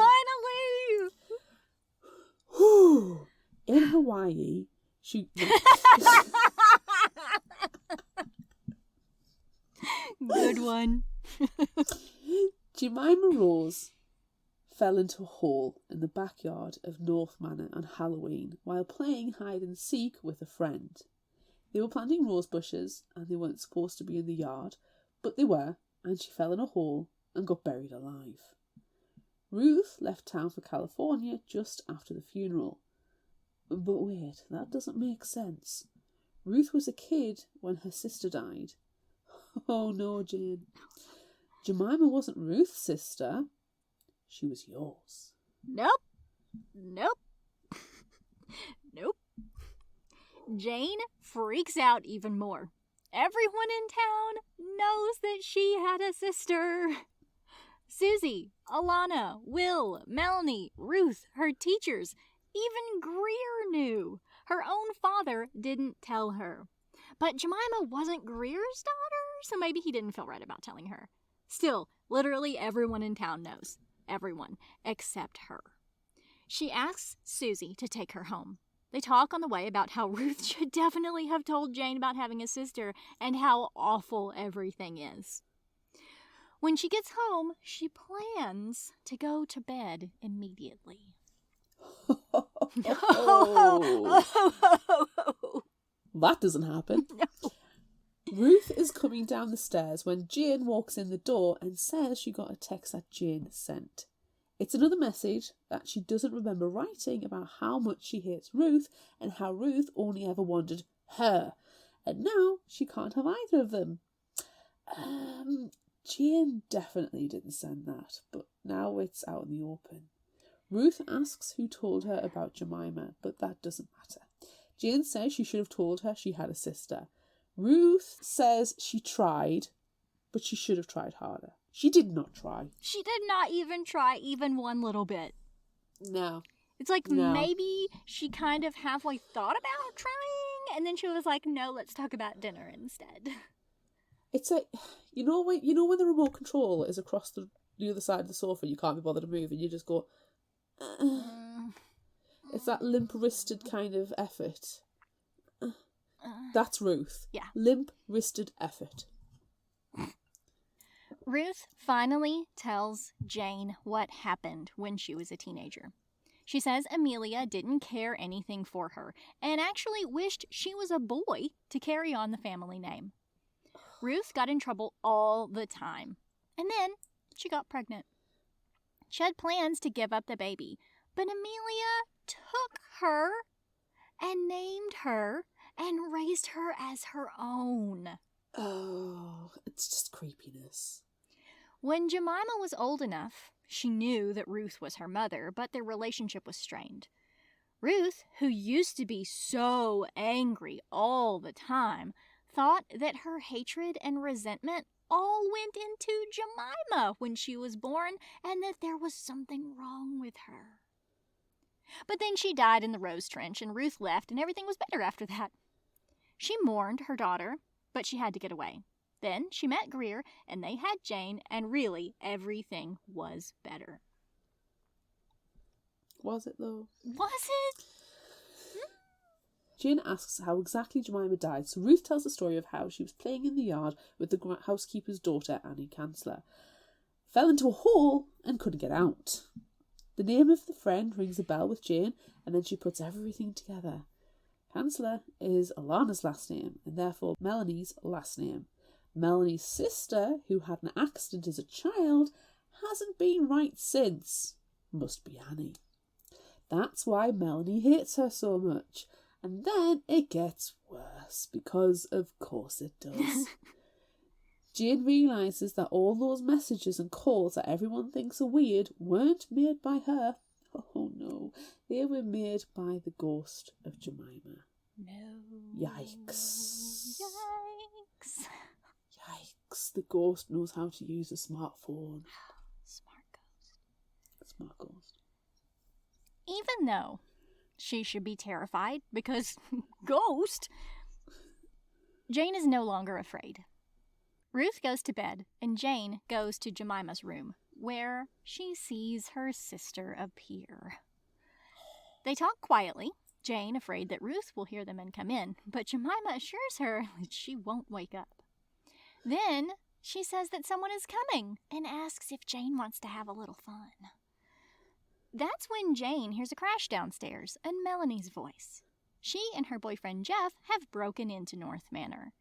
Whew. In Hawaii, she... Good one. Jemima Rose fell into a hole in the backyard of North Manor on Halloween while playing hide and seek with a friend. They were planting rose bushes and they weren't supposed to be in the yard, but they were, and she fell in a hole and got buried alive. Ruth left town for California just after the funeral. But wait, that doesn't make sense. Ruth was a kid when her sister died. Oh no, Jane. Jemima wasn't Ruth's sister. She was yours. Nope. Jane freaks out even more. Everyone in town knows that she had a sister. Susie, Alana, Will, Melanie, Ruth, her teachers, even Greer knew. Her own father didn't tell her. But Jemima wasn't Greer's daughter, so maybe he didn't feel right about telling her. Still, literally everyone in town knows. Everyone, except her. She asks Susie to take her home. They talk on the way about how Ruth should definitely have told Jane about having a sister and how awful everything is. When she gets home, she plans to go to bed immediately. That doesn't happen. No. Ruth is coming down the stairs when Jane walks in the door and says she got a text that Jane sent. It's another message that she doesn't remember writing about how much she hates Ruth and how Ruth only ever wanted her. And now she can't have either of them. Jane definitely didn't send that, but now it's out in the open. Ruth asks who told her about Jemima, but that doesn't matter. Jane says she should have told her she had a sister. Ruth says she tried, but she should have tried harder. She did not try. She did not even try even one little bit. No. It's like No. maybe she kind of halfway thought about trying, and then she was like, no, let's talk about dinner instead. It's like, you know when the remote control is across the other side of the sofa, you can't be bothered to move, and you just go, It's that limp-wristed kind of effort. That's Ruth. Yeah. Limp-wristed effort. Ruth finally tells Jane what happened when she was a teenager. She says Amelia didn't care anything for her and actually wished she was a boy to carry on the family name. Ruth got in trouble all the time, and then she got pregnant. She had plans to give up the baby, but Amelia took her and named her and raised her as her own. Oh, it's just creepiness. When Jemima was old enough, she knew that Ruth was her mother, but their relationship was strained. Ruth, who used to be so angry all the time, thought that her hatred and resentment all went into Jemima when she was born, and that there was something wrong with her. But then she died in the Rose Trench, and Ruth left, and everything was better after that. She mourned her daughter, but she had to get away. Then she met Greer, and they had Jane, and really everything was better. Was it, though? Was it? Jane asks how exactly Jemima died, so Ruth tells the story of how she was playing in the yard with the housekeeper's daughter, Annie Chancellor. Fell into a hole and couldn't get out. The name of the friend rings a bell with Jane, and then she puts everything together. Chancellor is Alana's last name, and therefore Melanie's last name. Melanie's sister, who had an accident as a child, hasn't been right since. Must be Annie. That's why Melanie hates her so much. And then it gets worse, because of course it does. Jane realises that all those messages and calls that everyone thinks are weird weren't made by her. Oh no, they were made by the ghost of Jemima. No. Yikes. Yikes. Yikes, the ghost knows how to use a smartphone. Smart ghost. Smart ghost. Even though she should be terrified because ghost, Jane is no longer afraid. Ruth goes to bed, and Jane goes to Jemima's room, where she sees her sister appear. They talk quietly, Jane afraid that Ruth will hear them and come in, but Jemima assures her that she won't wake up. Then she says that someone is coming and asks if Jane wants to have a little fun. That's when Jane hears a crash downstairs and Melanie's voice. She and her boyfriend Jeff have broken into North Manor.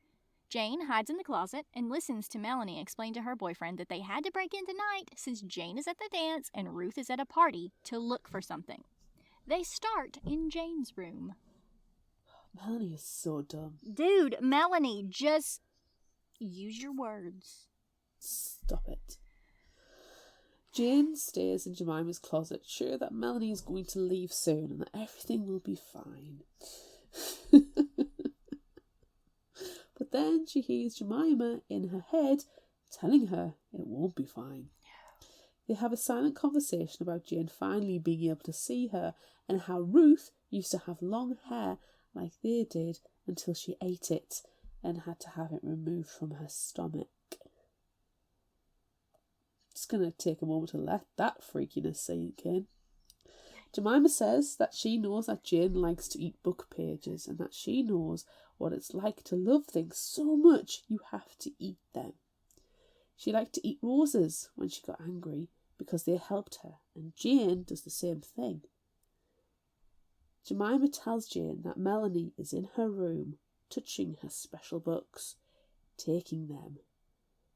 Jane hides in the closet and listens to Melanie explain to her boyfriend that they had to break in tonight since Jane is at the dance and Ruth is at a party to look for something. They start in Jane's room. Melanie is so dumb. Dude, Melanie, just use your words. Stop it. Jane stays in Jemima's closet, sure that Melanie is going to leave soon and that everything will be fine. But then she hears Jemima in her head telling her it won't be fine. They have a silent conversation about Jane finally being able to see her and how Ruth used to have long hair like they did until she ate it and had to have it removed from her stomach. Just going to take a moment to let that freakiness sink in. Jemima says that she knows that Jane likes to eat book pages and that she knows what it's like to love things so much you have to eat them. She liked to eat roses when she got angry because they helped her, and Jane does the same thing. Jemima tells Jane that Melanie is in her room, touching her special books, taking them.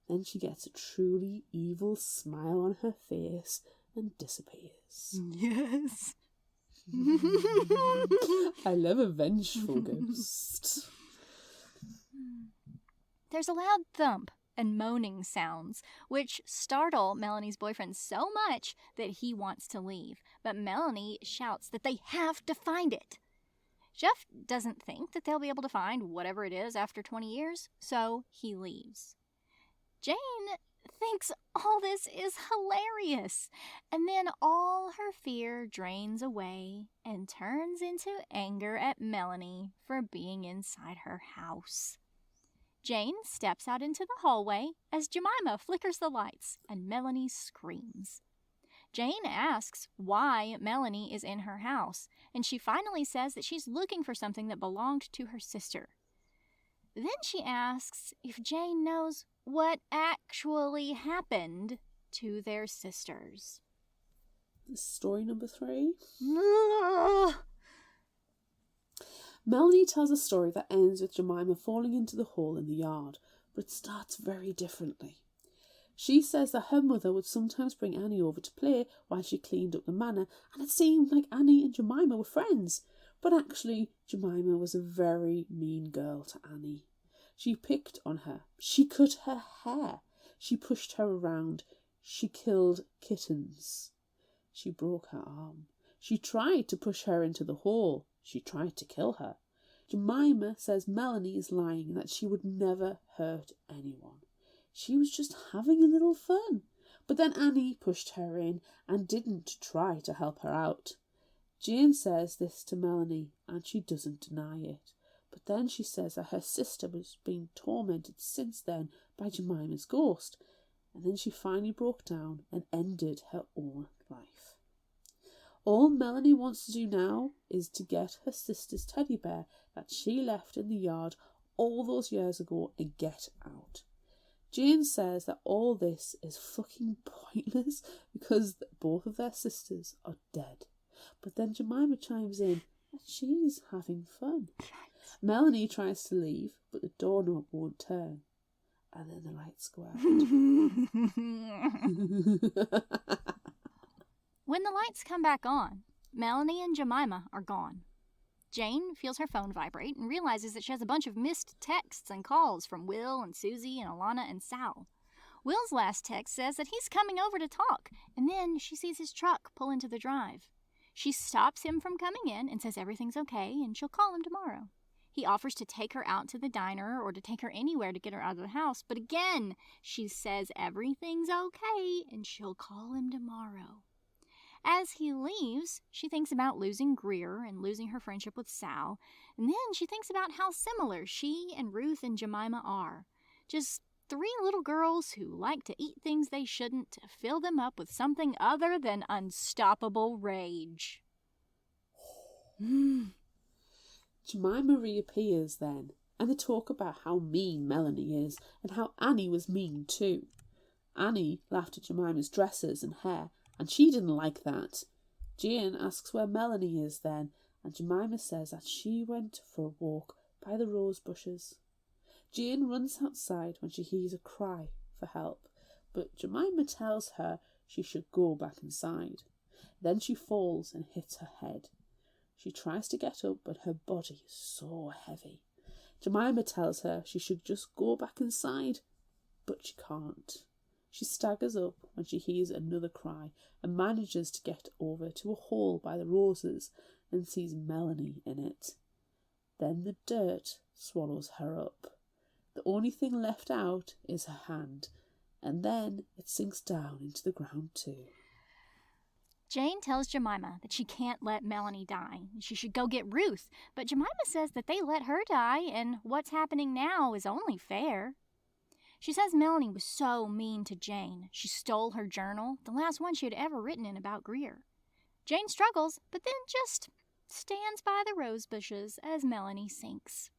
Then she gets a truly evil smile on her face and disappears. Yes. I love a vengeful ghost. There's a loud thump and moaning sounds, which startle Melanie's boyfriend so much that he wants to leave. But Melanie shouts that they have to find it. Jeff doesn't think that they'll be able to find whatever it is after 20 years, so he leaves. Jane thinks all this is hilarious, and then all her fear drains away and turns into anger at Melanie for being inside her house. Jane steps out into the hallway as Jemima flickers the lights and Melanie screams. Jane asks why Melanie is in her house, and she finally says that she's looking for something that belonged to her sister. Then she asks if Jane knows what actually happened to their sisters. Story number 3. Melanie tells a story that ends with Jemima falling into the hole in the yard, but it starts very differently. She says that her mother would sometimes bring Annie over to play while she cleaned up the manor, and it seemed like Annie and Jemima were friends. But actually, Jemima was a very mean girl to Annie. She picked on her. She cut her hair. She pushed her around. She killed kittens. She broke her arm. She tried to push her into the hole. She tried to kill her. Jemima says Melanie is lying and that she would never hurt anyone. She was just having a little fun. But then Annie pushed her in and didn't try to help her out. Jane says this to Melanie and she doesn't deny it. But then she says that her sister was being tormented since then by Jemima's ghost. And then she finally broke down and ended her own life. All Melanie wants to do now is to get her sister's teddy bear that she left in the yard all those years ago and get out. Jane says that all this is fucking pointless because both of their sisters are dead. But then Jemima chimes in that she's having fun. Melanie tries to leave, but the doorknob won't turn. And then the lights go out. When the lights come back on, Melanie and Jemima are gone. Jane feels her phone vibrate and realizes that she has a bunch of missed texts and calls from Will and Susie and Alana and Sal. Will's last text says that he's coming over to talk, and then she sees his truck pull into the drive. She stops him from coming in and says everything's okay and she'll call him tomorrow. He offers to take her out to the diner or to take her anywhere to get her out of the house, but again, she says everything's okay and she'll call him tomorrow. As he leaves, she thinks about losing Greer and losing her friendship with Sal, and then she thinks about how similar she and Ruth and Jemima are. Just 3 little girls who like to eat things they shouldn't to fill them up with something other than unstoppable rage. Jemima reappears then, and they talk about how mean Melanie is and how Annie was mean too. Annie laughed at Jemima's dresses and hair, and she didn't like that. Jane asks where Melanie is then, and Jemima says that she went for a walk by the rose bushes. Jane runs outside when she hears a cry for help, but Jemima tells her she should go back inside. Then she falls and hits her head. She tries to get up, but her body is so heavy. Jemima tells her she should just go back inside, but she can't. She staggers up when she hears another cry and manages to get over to a hole by the roses and sees Melanie in it. Then the dirt swallows her up. The only thing left out is her hand, and then it sinks down into the ground too. Jane tells Jemima that she can't let Melanie die. She should go get Ruth, but Jemima says that they let her die, and what's happening now is only fair. She says Melanie was so mean to Jane. She stole her journal, the last one she had ever written in about Greer. Jane struggles, but then just stands by the rose bushes as Melanie sinks.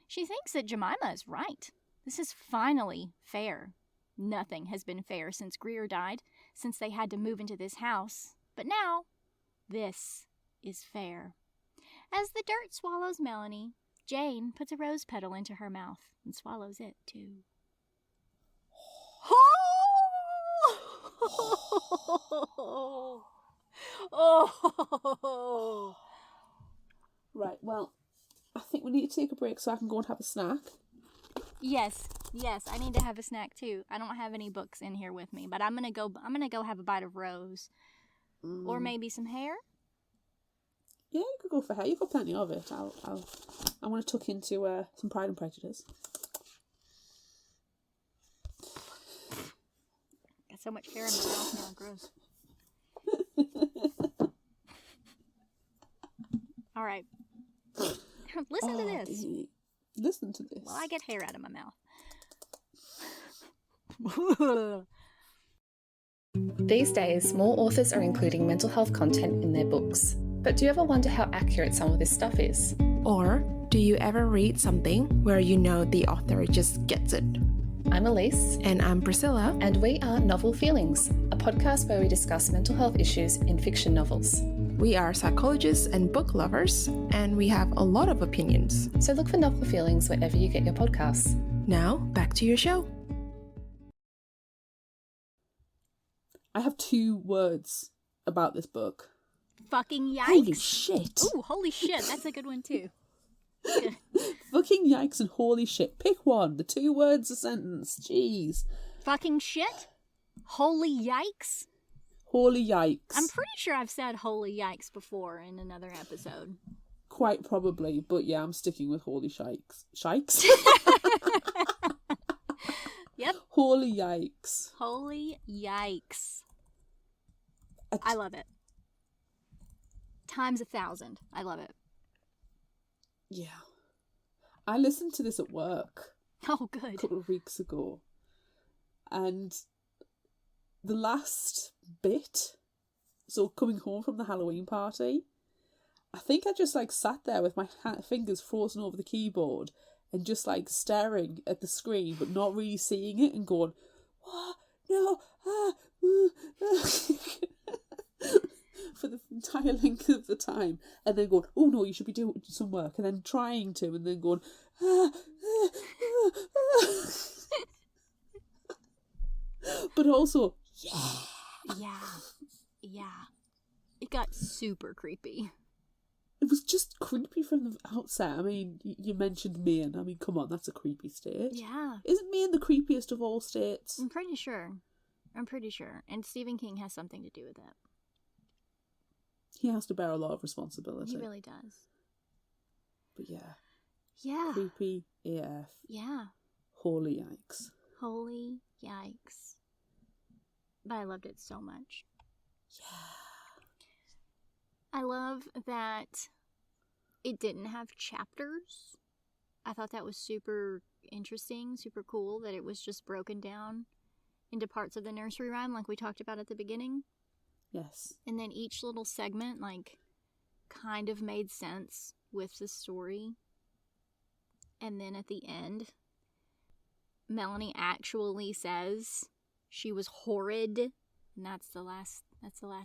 She thinks that Jemima is right. This is finally fair. Nothing has been fair since Greer died, since they had to move into this house. But now, this is fair. As the dirt swallows Melanie, Jane puts a rose petal into her mouth and swallows it too. Oh. Right, well, I think we need to take a break so I can go and have a snack. Yes, I need to have a snack too. I don't have any books in here with me, but I'm gonna go have a bite of rose. Or maybe some hair? Yeah, you could go for hair. You've got plenty of it. I want to tuck into some Pride and Prejudice. Got so much hair in my mouth now, gross. All right. Listen to this. Listen to this. Well, I get hair out of my mouth. These days, more authors are including mental health content in their books. But do you ever wonder how accurate some of this stuff is? Or do you ever read something where you know the author just gets it? I'm Elise. And I'm Priscilla. And we are Novel Feelings, a podcast where we discuss mental health issues in fiction novels. We are psychologists and book lovers, and we have a lot of opinions. So look for Novel Feelings wherever you get your podcasts. Now, back to your show. I have 2 words about this book. Fucking yikes. Holy shit. Ooh, holy shit. That's a good one too. Fucking yikes and holy shit. Pick one. The 2 words a sentence. Jeez. Fucking shit? Holy yikes? Holy yikes. I'm pretty sure I've said holy yikes before in another episode. Quite probably, but yeah, I'm sticking with holy shikes. Shikes? Yep. Holy yikes. Holy yikes. I love it. Times 1,000. I love it. Yeah. I listened to this at work Oh, a good. couple of weeks ago. And the last bit, so coming home from the Halloween party, I think I just like sat there with my fingers frozen over the keyboard and just like staring at the screen but not really seeing it and going, what? No, for the entire length of the time, and then going, oh no, you should be doing some work, and then trying to, and then going, but also, Yeah. It got super creepy. it was just creepy from the outset. I mean, you mentioned Maine. I mean, come on, that's a creepy state. Yeah. Isn't Maine the creepiest of all states? I'm pretty sure. And Stephen King has something to do with it. He has to bear a lot of responsibility. He really does. But yeah, Yeah. creepy AF. Yeah. Holy yikes. Holy yikes. But I loved it so much. Yeah. I love that it didn't have chapters. I thought that was super interesting, super cool that it was just broken down into parts of the nursery rhyme like we talked about at the beginning. Yes. And then each little segment, like, kind of made sense with the story. And then at the end, Melanie actually says she was horrid. And that's the last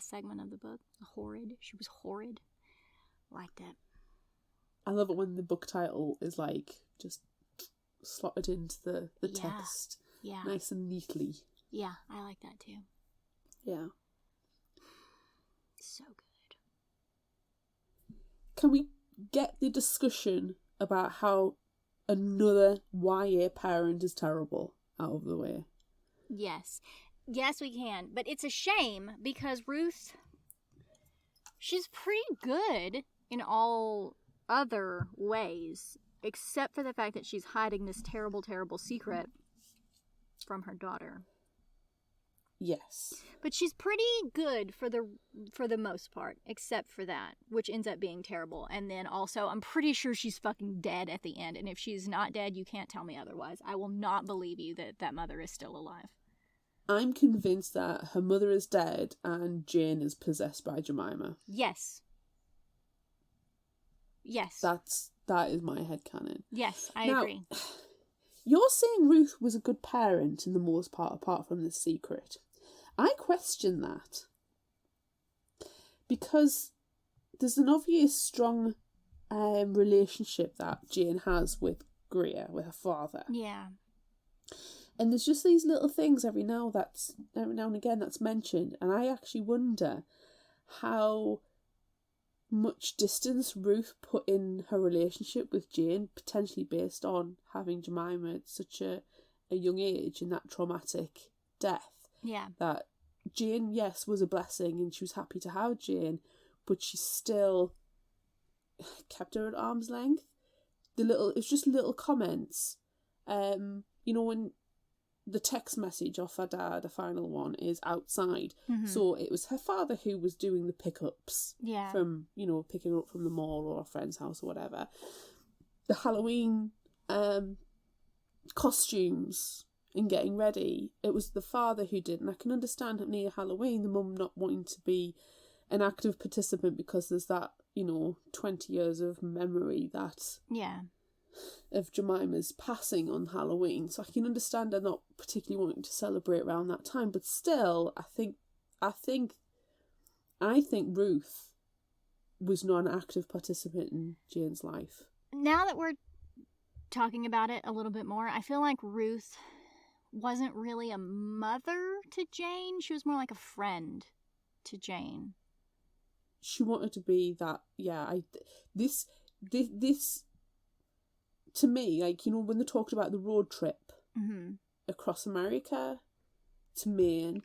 segment of the book. Horrid. She was horrid. Liked it. I love it when the book title is like just slotted into the Yeah. text. Yeah. Nice and neatly. Yeah, I like that too. Yeah. So good. Can we get the discussion about how another YA parent is terrible out of the way? Yes. Yes, we can. But it's a shame because Ruth, she's pretty good in all other ways, except for the fact that she's hiding this terrible, terrible secret from her daughter. Yes. But she's pretty good for the most part, except for that, which ends up being terrible. And then also, I'm pretty sure she's fucking dead at the end. And if she's not dead, you can't tell me otherwise. I will not believe you that mother is still alive. I'm convinced that her mother is dead and Jane is possessed by Jemima. Yes. Yes. That is my headcanon. Yes, I Now, agree. You're saying Ruth was a good parent in the most part, apart from the secret. I question that. Because there's an obvious strong relationship that Jane has with Greer, with her father. Yeah. And there's just these little things every now and again that's mentioned, and I actually wonder how much distance Ruth put in her relationship with Jane, potentially based on having Jemima at such a young age and that traumatic death. Yeah. That Jane, yes, was a blessing and she was happy to have Jane, but she still kept her at arm's length. It's just little comments. You know, when the text message off her dad, the final one, is outside. Mm-hmm. So it was her father who was doing the pickups from, you know, picking her up from the mall or a friend's house or whatever. The Halloween costumes and getting ready, it was the father who did. And I can understand that near Halloween, the mum not wanting to be an active participant because there's that, you know, 20 years of memory that... Yeah. of Jemima's passing on Halloween, so I can understand her not particularly wanting to celebrate around that time, but still, I think Ruth was not an active participant in Jane's life. Now that we're talking about it a little bit more, I feel like Ruth wasn't really a mother to Jane. She was more like a friend to Jane. She wanted to be that, this to me, like, you know, when they talked about the road trip Mm-hmm. across America, to Maine,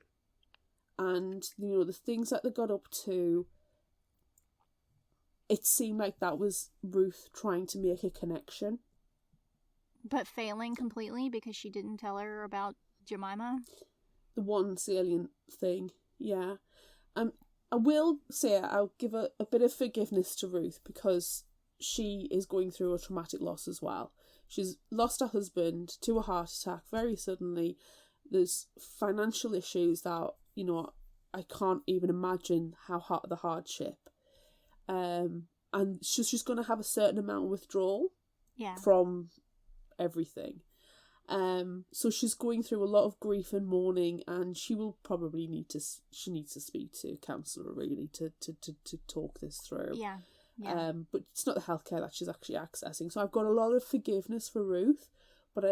and the things that they got up to, it seemed like that was Ruth trying to make a connection. But failing completely because she didn't tell her about Jemima? The one salient thing, yeah. I will say I'll give a bit of forgiveness to Ruth because she is going through a traumatic loss as well. She's lost her husband to a heart attack very suddenly. There's financial issues that, I can't even imagine the hardship. And she's going to have a certain amount of withdrawal from everything. So she's going through a lot of grief and mourning, and she will probably needs to speak to a counsellor really to talk this through. Yeah. But it's not the healthcare that she's actually accessing. So I've got a lot of forgiveness for Ruth, but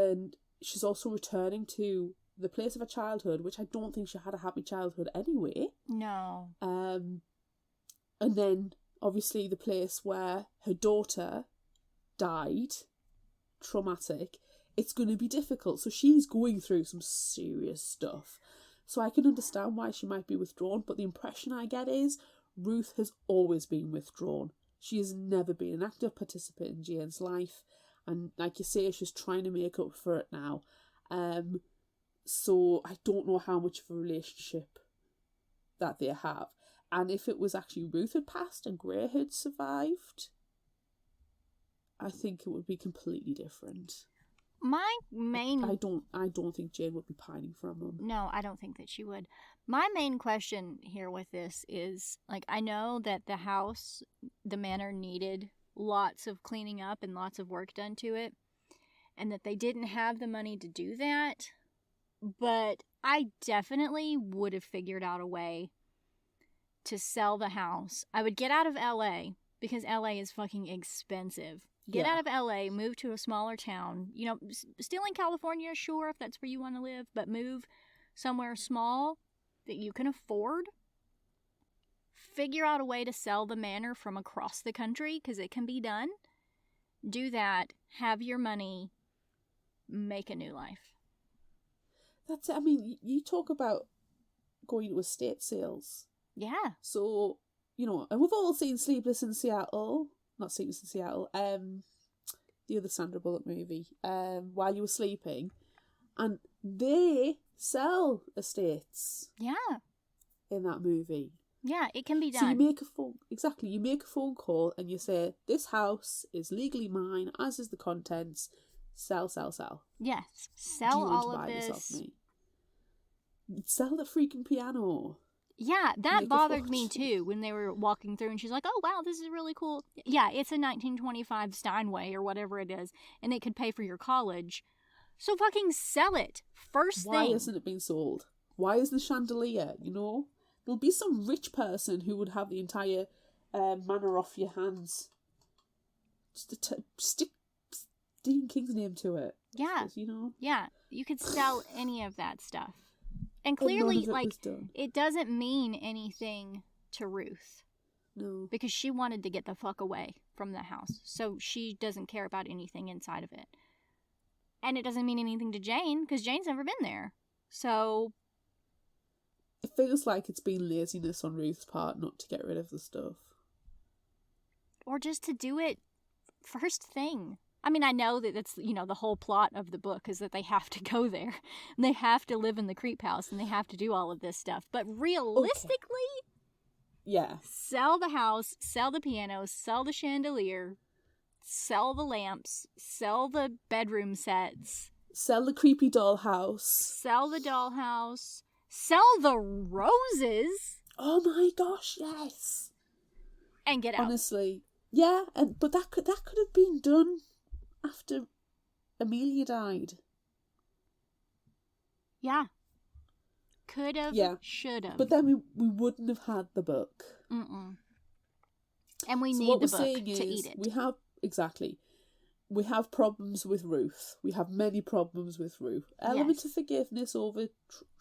she's also returning to the place of her childhood, which I don't think she had a happy childhood anyway. No. And then obviously the place where her daughter died, traumatic. It's going to be difficult. So she's going through some serious stuff. So I can understand why she might be withdrawn, but the impression I get is Ruth has always been withdrawn. She has never been an active participant in Jane's life, and like you say, she's trying to make up for it now. So I don't know how much of a relationship that they have. And if it was actually Ruth had passed and Gray had survived, I think it would be completely different. My main... I don't think Jane would be pining for a mum. No, I don't think that she would. My main question here with this is, I know that the manor needed lots of cleaning up and lots of work done to it, and that they didn't have the money to do that, but I definitely would have figured out a way to sell the house. I would get out of LA, because LA is fucking expensive. Get out of LA, move to a smaller town. Still in California, sure, if that's where you want to live, but move somewhere small that you can afford. Figure out a way to sell the manor from across the country, because it can be done. Do that, have your money, make a new life. That's it. I mean, you talk about going to estate sales. Yeah. So, and we've all seen Sleepless in Seattle. Not Sleepless in Seattle. The other Sandra Bullock movie. While You Were Sleeping, and they sell estates. Yeah. In that movie. Yeah, it can be done. So you make a phone call and you say, "This house is legally mine, as is the contents. Sell, sell, sell." Yes, sell all of this. This off me? Sell the freaking piano. Yeah, that bothered me too when they were walking through and she's like, "Oh wow, this is really cool." Yeah, it's a 1925 Steinway or whatever it is, and it could pay for your college. So fucking sell it. First thing. Why isn't it being sold? Why is the chandelier, There'll be some rich person who would have the entire manor off your hands. Just to stick Stephen King's name to it. Yeah. Yeah, you could sell any of that stuff. And clearly, it doesn't mean anything to Ruth. No. Because she wanted to get the fuck away from the house. So she doesn't care about anything inside of it. And it doesn't mean anything to Jane, because Jane's never been there. So... It feels like it's been laziness on Ruth's part not to get rid of the stuff. Or just to do it first thing. I mean, I know that it's, the whole plot of the book is that they have to go there. And they have to live in the creep house and they have to do all of this stuff. But realistically, yeah, sell the house, sell the piano, sell the chandelier, sell the lamps, sell the bedroom sets. Sell the creepy dollhouse. Sell the dollhouse. Sell the roses. Oh my gosh, yes. And get out. Honestly, yeah, but that could have been done after Amelia died. Yeah. Could have, should have. But then we wouldn't have had the book. Mm-mm. And we need the book to eat it. We have problems with Ruth. We have many problems with Ruth. Element of forgiveness over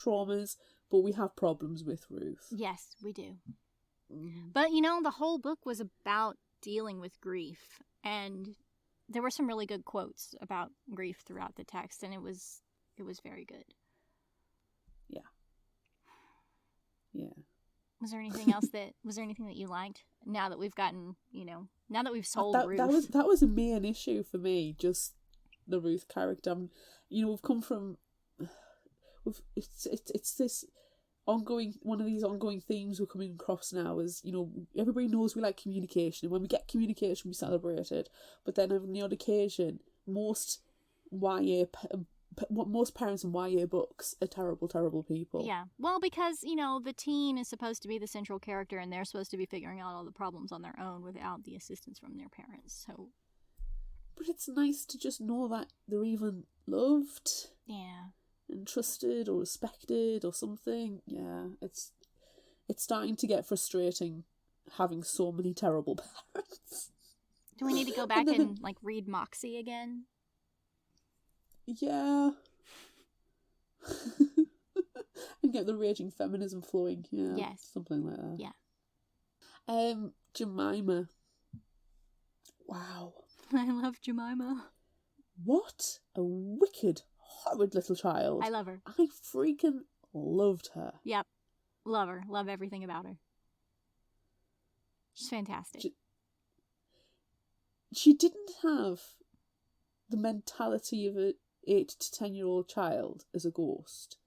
traumas, but we have problems with Ruth. Yes, we do. Mm-hmm. But, the whole book was about dealing with grief. And there were some really good quotes about grief throughout the text, and it was very good. Yeah. Yeah. Was there anything that you liked now that we've gotten, now that we've sold Ruth? That was a main issue for me, just the Ruth character. We've come from, it's this ongoing, one of these ongoing themes we're coming across now is, everybody knows we like communication, and when we get communication we celebrate it, but then on the odd occasion, most parents in YA books are terrible people. Yeah. Well, because, the teen is supposed to be the central character, and they're supposed to be figuring out all the problems on their own without the assistance from their parents. So. But it's nice to just know that they're even loved. Yeah. And trusted or respected or something. Yeah, it's starting to get frustrating having so many terrible parents. Do we need to go back and read Moxie again? Yeah. And get the raging feminism flowing. Yeah. Yes. Something like that. Yeah. Jemima. Wow. I love Jemima. What a wicked, horrid little child. I love her. I freaking loved her. Yep. Love her. Love everything about her. She's fantastic. She didn't have the mentality of an 8 to 10-year-old child as a ghost.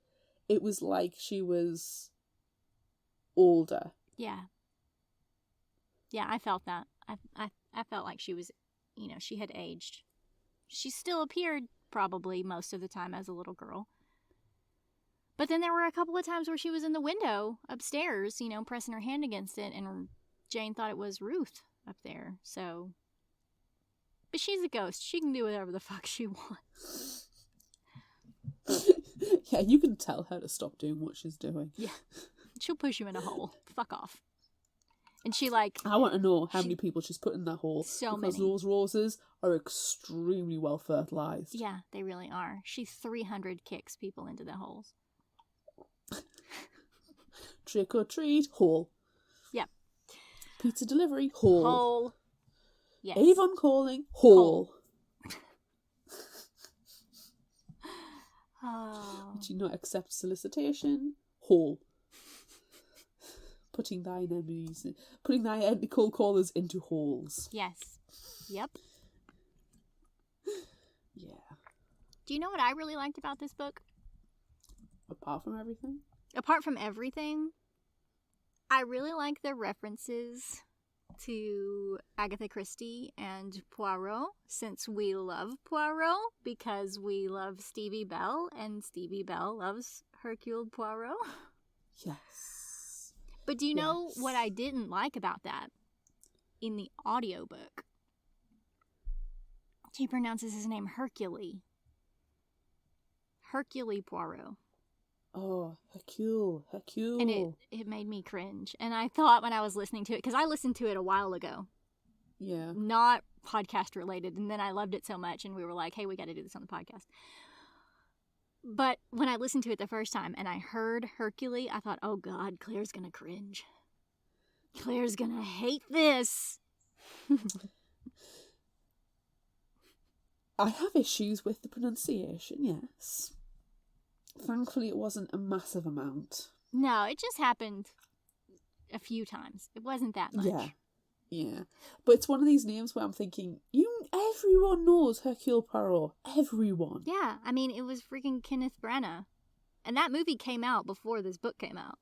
It was like she was older. Yeah. Yeah, I felt that. I felt like she was, she had aged. She still appeared probably most of the time as a little girl. But then there were a couple of times where she was in the window upstairs, pressing her hand against it, and Jane thought it was Ruth up there, so. But she's a ghost. She can do whatever the fuck she wants. Yeah, you can tell her to stop doing what she's doing. Yeah. She'll push you in a hole. Fuck off. And she I want to know how many people she's put in that hole. So because many. those roses are extremely well fertilized. Yeah, they really are. She 300 kicks people into the holes. Trick or treat, hole. Yep. Pizza delivery, hole. Hole. Yes. Avon calling, hole. Oh. Do you not accept solicitation? Hole. Putting thy cold callers into holes. Yes. Yep. Yeah. Do you know what I really liked about this book? Apart from everything? Apart from everything, I really like the references to Agatha Christie and Poirot, since we love Poirot because we love Stevie Bell, and Stevie Bell loves Hercule Poirot. Yes. But do you know what I didn't like about that? In the audiobook, he pronounces his name Hercule. Hercule Poirot. Oh, Hercule. And it made me cringe. And I thought when I was listening to it, because I listened to it a while ago. Yeah. Not podcast related. And then I loved it so much and we were like, hey, we got to do this on the podcast. But when I listened to it the first time and I heard Hercule, I thought, oh God, Claire's going to cringe. Claire's going to hate this. I have issues with the pronunciation, yes. Thankfully, it wasn't a massive amount. No, it just happened a few times. It wasn't that much. Yeah. But it's one of these names where I'm thinking, everyone knows Hercule Poirot. Everyone. Yeah, I mean, it was freaking Kenneth Branagh. And that movie came out before this book came out.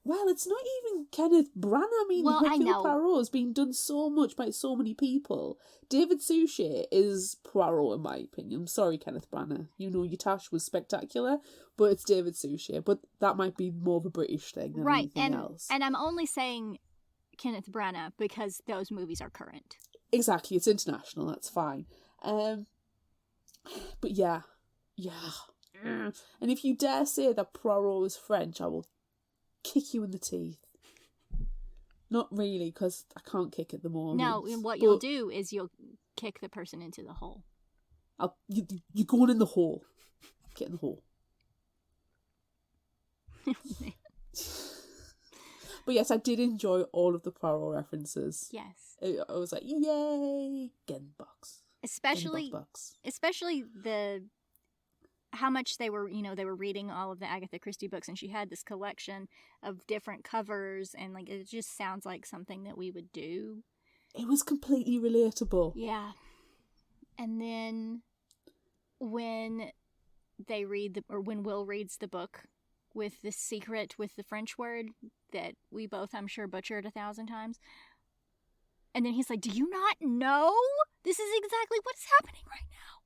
Well, it's not even Kenneth Branagh. I mean, Hercule Poirot has been done so much by so many people. David Suchet is Poirot, in my opinion. I'm sorry, Kenneth Branagh. Your Tash was spectacular, but it's David Suchet. But that might be more of a British thing than anything else. And I'm only saying Kenneth Branagh because those movies are current. Exactly, it's international. That's fine. But yeah. And if you dare say that Poirot is French, I will kick you in the teeth. Not really, because I can't kick at the moment. No, and what you'll do is you'll kick the person into the hole. You're going in the hole. Get in the hole. But yes, I did enjoy all of the Poirot references. Yes. I was like, yay! Get in the box. Especially the... how much they were, they were reading all of the Agatha Christie books, and she had this collection of different covers, and like it just sounds like something that we would do. It was completely relatable. Yeah. And then when when Will reads the book with the secret with the French word that we both, I'm sure, butchered 1,000 times. And then he's like, do you not know? This is exactly what's happening right now.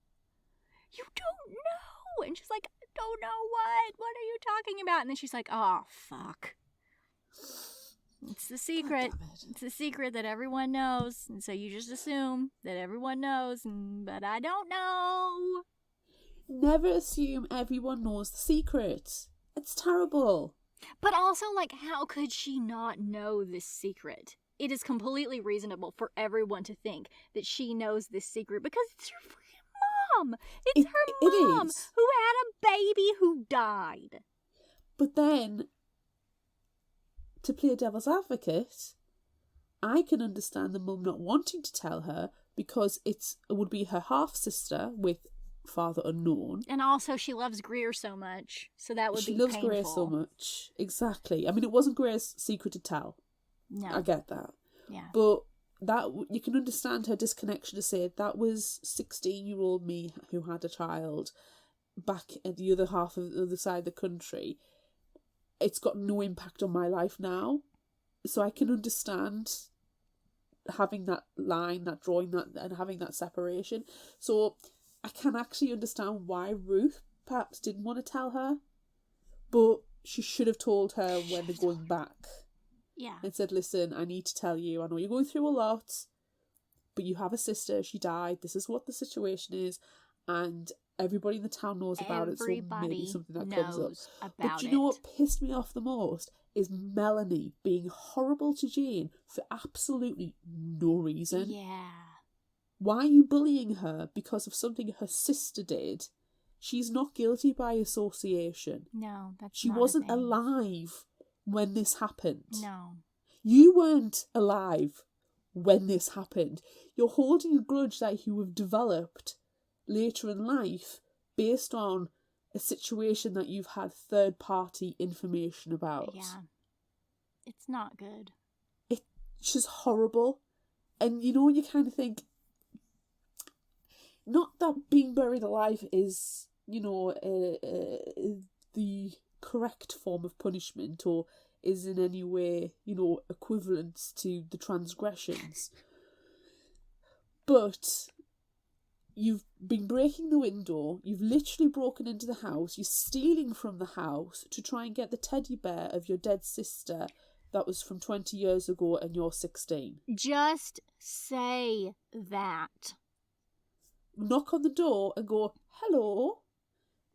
You don't know. And she's like, I don't know what. What are you talking about? And then she's like, oh, fuck. It's the secret. It's the secret that everyone knows. And so you just assume that everyone knows, but I don't know. Never assume everyone knows the secret. It's terrible. But also, like, how could she not know this secret? It is completely reasonable for everyone to think that she knows this secret because it's her freaking mom. It's her mom who had a baby who died. But then, to play devil's advocate, I can understand the mum not wanting to tell her because it would be her half-sister with father unknown. And also she loves Greer so much, so that would be painful. She loves Greer so much. Exactly. I mean, it wasn't Greer's secret to tell. No. I get that. Yeah. But that you can understand her disconnection to say that was 16-year-old me who had a child back at the other half of the other side of the country. It's got no impact on my life now. So I can understand having that line, that drawing, that and having that separation. So I can actually understand why Ruth perhaps didn't want to tell her, but she should have told her when they're going back. Yeah. And said, listen, I need to tell you, I know you're going through a lot, but you have a sister, she died, this is what the situation is, and everybody in the town knows about it, so maybe something that comes up. But you know what pissed me off the most is Melanie being horrible to Jane for absolutely no reason. Yeah. Why are you bullying her because of something her sister did? She's not guilty by association. No, that's she not wasn't alive when this happened. No. You weren't alive when this happened. You're holding a grudge that you have developed later in life based on a situation that you've had third-party information about. Yeah. It's not good. It's just horrible. And you know, you kind of think, not that being buried alive is, the correct form of punishment or is in any way, equivalent to the transgressions. But you've been breaking the window, you've literally broken into the house, you're stealing from the house to try and get the teddy bear of your dead sister that was from 20 years ago and you're 16. Just say that. Knock on the door and go, hello,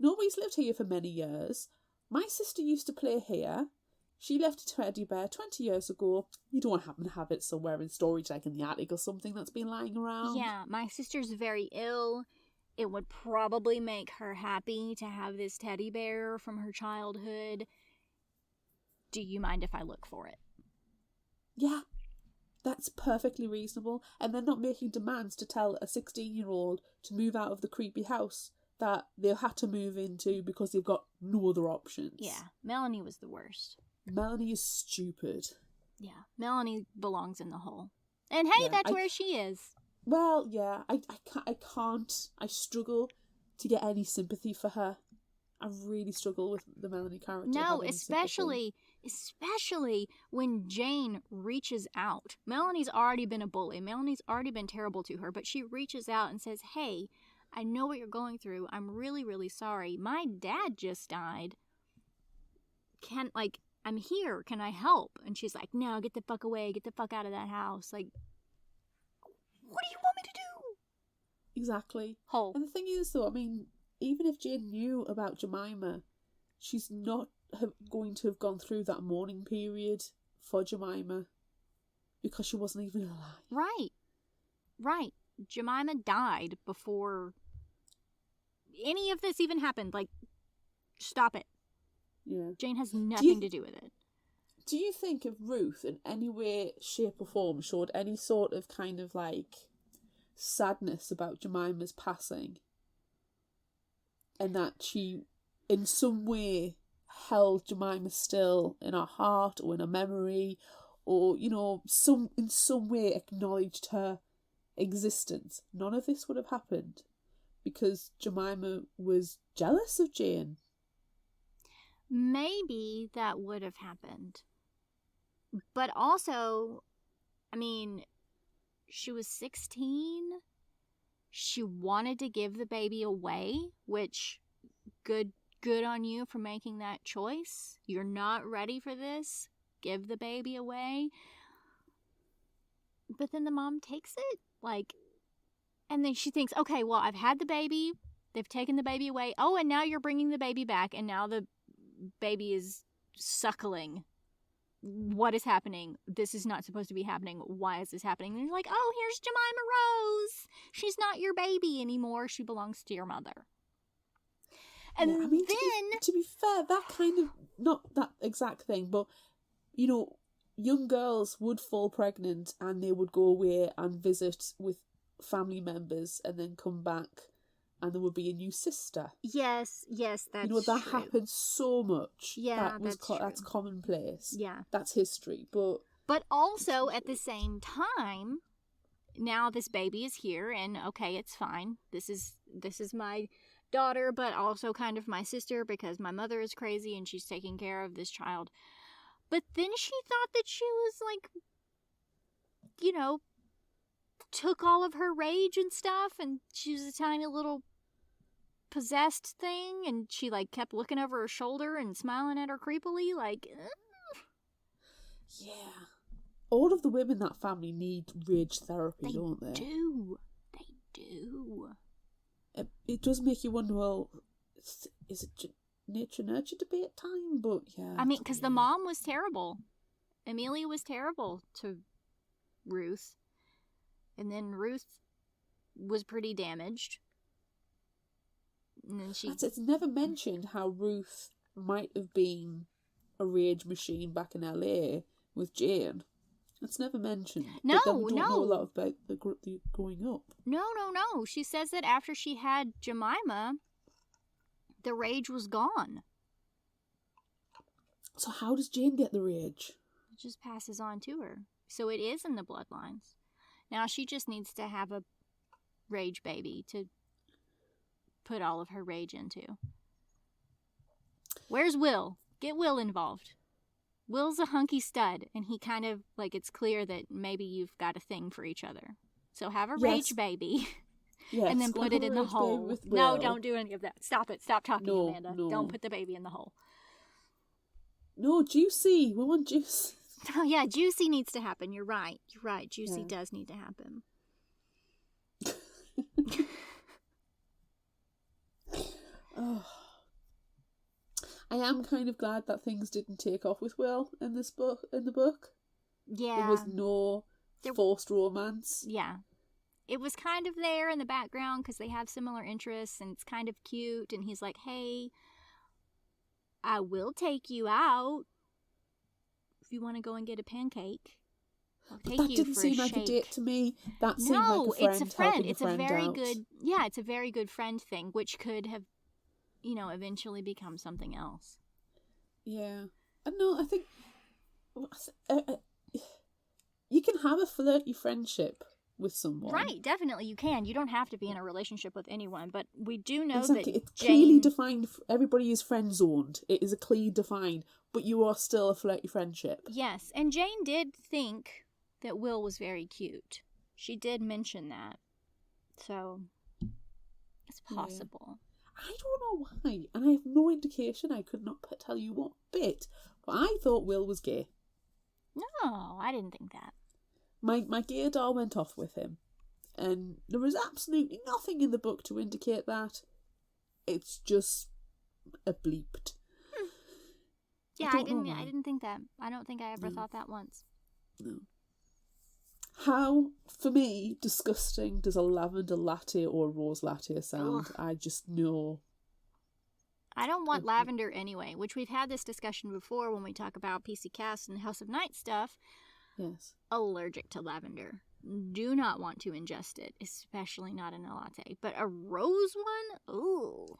nobody's lived here for many years. My sister used to play here. She left a teddy bear 20 years ago. You don't happen to have it somewhere in storage, like in the attic or something that's been lying around? Yeah, my sister's very ill. It would probably make her happy to have this teddy bear from her childhood. Do you mind if I look for it? Yeah, that's perfectly reasonable. And they're not making demands to tell a 16-year-old to move out of the creepy house that they'll have to move into because they've got no other options. Yeah, Melanie was the worst. Melanie is stupid. Yeah, Melanie belongs in the hole. And hey, that's where she is. Well, yeah, I can't. I struggle to get any sympathy for her. I really struggle with the Melanie character. No, especially when Jane reaches out. Melanie's already been a bully. Melanie's already been terrible to her, but she reaches out and says, hey, I know what you're going through. I'm really, really sorry. My dad just died. I'm here. Can I help? And she's like, no, get the fuck away. Get the fuck out of that house. Like, what do you want me to do? Exactly. Hole. And the thing is, though, I mean, even if Jane knew about Jemima, she's not going to have gone through that mourning period for Jemima because she wasn't even alive. Right. Jemima died before any of this even happened. Like, stop it. Yeah. Jane has nothing to do with it. Do you think if Ruth in any way, shape or form showed any sort of kind of like sadness about Jemima's passing, and that she, in some way, held Jemima still in her heart or in her memory, or, you know, in some way acknowledged her existence. None of this would have happened because Jemima was jealous of Jane. Maybe that would have happened. But also, I mean, she was 16. She wanted to give the baby away, which good on you for making that choice. You're not ready for this. Give the baby away. But then the mom takes it, and then she thinks, okay, well, I've had the baby. They've taken the baby away. Oh, and now you're bringing the baby back, and now the baby is suckling. What is happening? This is not supposed to be happening. Why is this happening? And you're like, oh, here's Jemima Rose. She's not your baby anymore. She belongs to your mother. And yeah, I mean, to be fair, that kind of, not that exact thing, but, you know, young girls would fall pregnant and they would go away and visit with family members and then come back and there would be a new sister. Yes, that's true. You know, that true. happens so much. Yeah, that's commonplace. Yeah. That's history, But also, at the same time, now this baby is here, and okay, it's fine. This is my daughter, but also kind of my sister because my mother is crazy and she's taking care of this child. But then she thought that she was, like, you know, took all of her rage and stuff, and she was a tiny little possessed thing, and she, like, kept looking over her shoulder and smiling at her creepily, like, Yeah. All of the women in that family need rage therapy, don't they? They do. It does make you wonder, well, is it nature-nurture debate time? But, yeah. I mean, because the mom was terrible. Amelia was terrible to Ruth. And then Ruth was pretty damaged. And then it's never mentioned how Ruth might have been a rage machine back in LA with Jane. It's never mentioned. No, but we don't know a lot about the growing up. No. She says that after she had Jemima, the rage was gone. So how does Jane get the rage? It just passes on to her. So it is in the bloodlines. Now she just needs to have a rage baby to put all of her rage into. Where's Will? Get Will involved. Will's a hunky stud, and he kind of, like, it's clear that maybe you've got a thing for each other. So have a rage baby. Yes, and then put it in the hole. No, don't do any of that. Stop it. Stop talking, Amanda. No. Don't put the baby in the hole. No, Juicy. We want Juice. Oh, yeah, Juicy needs to happen. You're right. Juicy does need to happen. Oh. I am kind of glad that things didn't take off with Will in the book. Yeah. There was no forced romance. Yeah. It was kind of there in the background because they have similar interests and it's kind of cute. And he's like, hey, I will take you out if you want to go and get a pancake. I'll take that you didn't for seem a like shake. a date to me. That seemed like a friend. It's a friend. It's a very out. good. Yeah, it's a very good friend thing, which could have, eventually become something else. Yeah, no, I think you can have a flirty friendship with someone. Right, definitely you can. You don't have to be in a relationship with anyone, but we do know exactly. that It's clearly defined. Everybody is friend zoned. It is a clearly defined, but you are still a flirty friendship. Yes, and Jane did think that Will was very cute. She did mention that, so it's possible. Yeah. I don't know why, and I have no indication. I could not tell you what bit, but I thought Will was gay. No, I didn't think that. My gaydar went off with him, and there was absolutely nothing in the book to indicate that. It's just a bleeped. Yeah, I didn't think that. I don't think I ever thought that once. No. How, for me, disgusting does a lavender latte or a rose latte sound? Ugh. I just know. I don't want lavender anyway, which we've had this discussion before when we talk about PC Cast and House of Night stuff. Yes. Allergic to lavender. Do not want to ingest it, especially not in a latte. But a rose one? Ooh.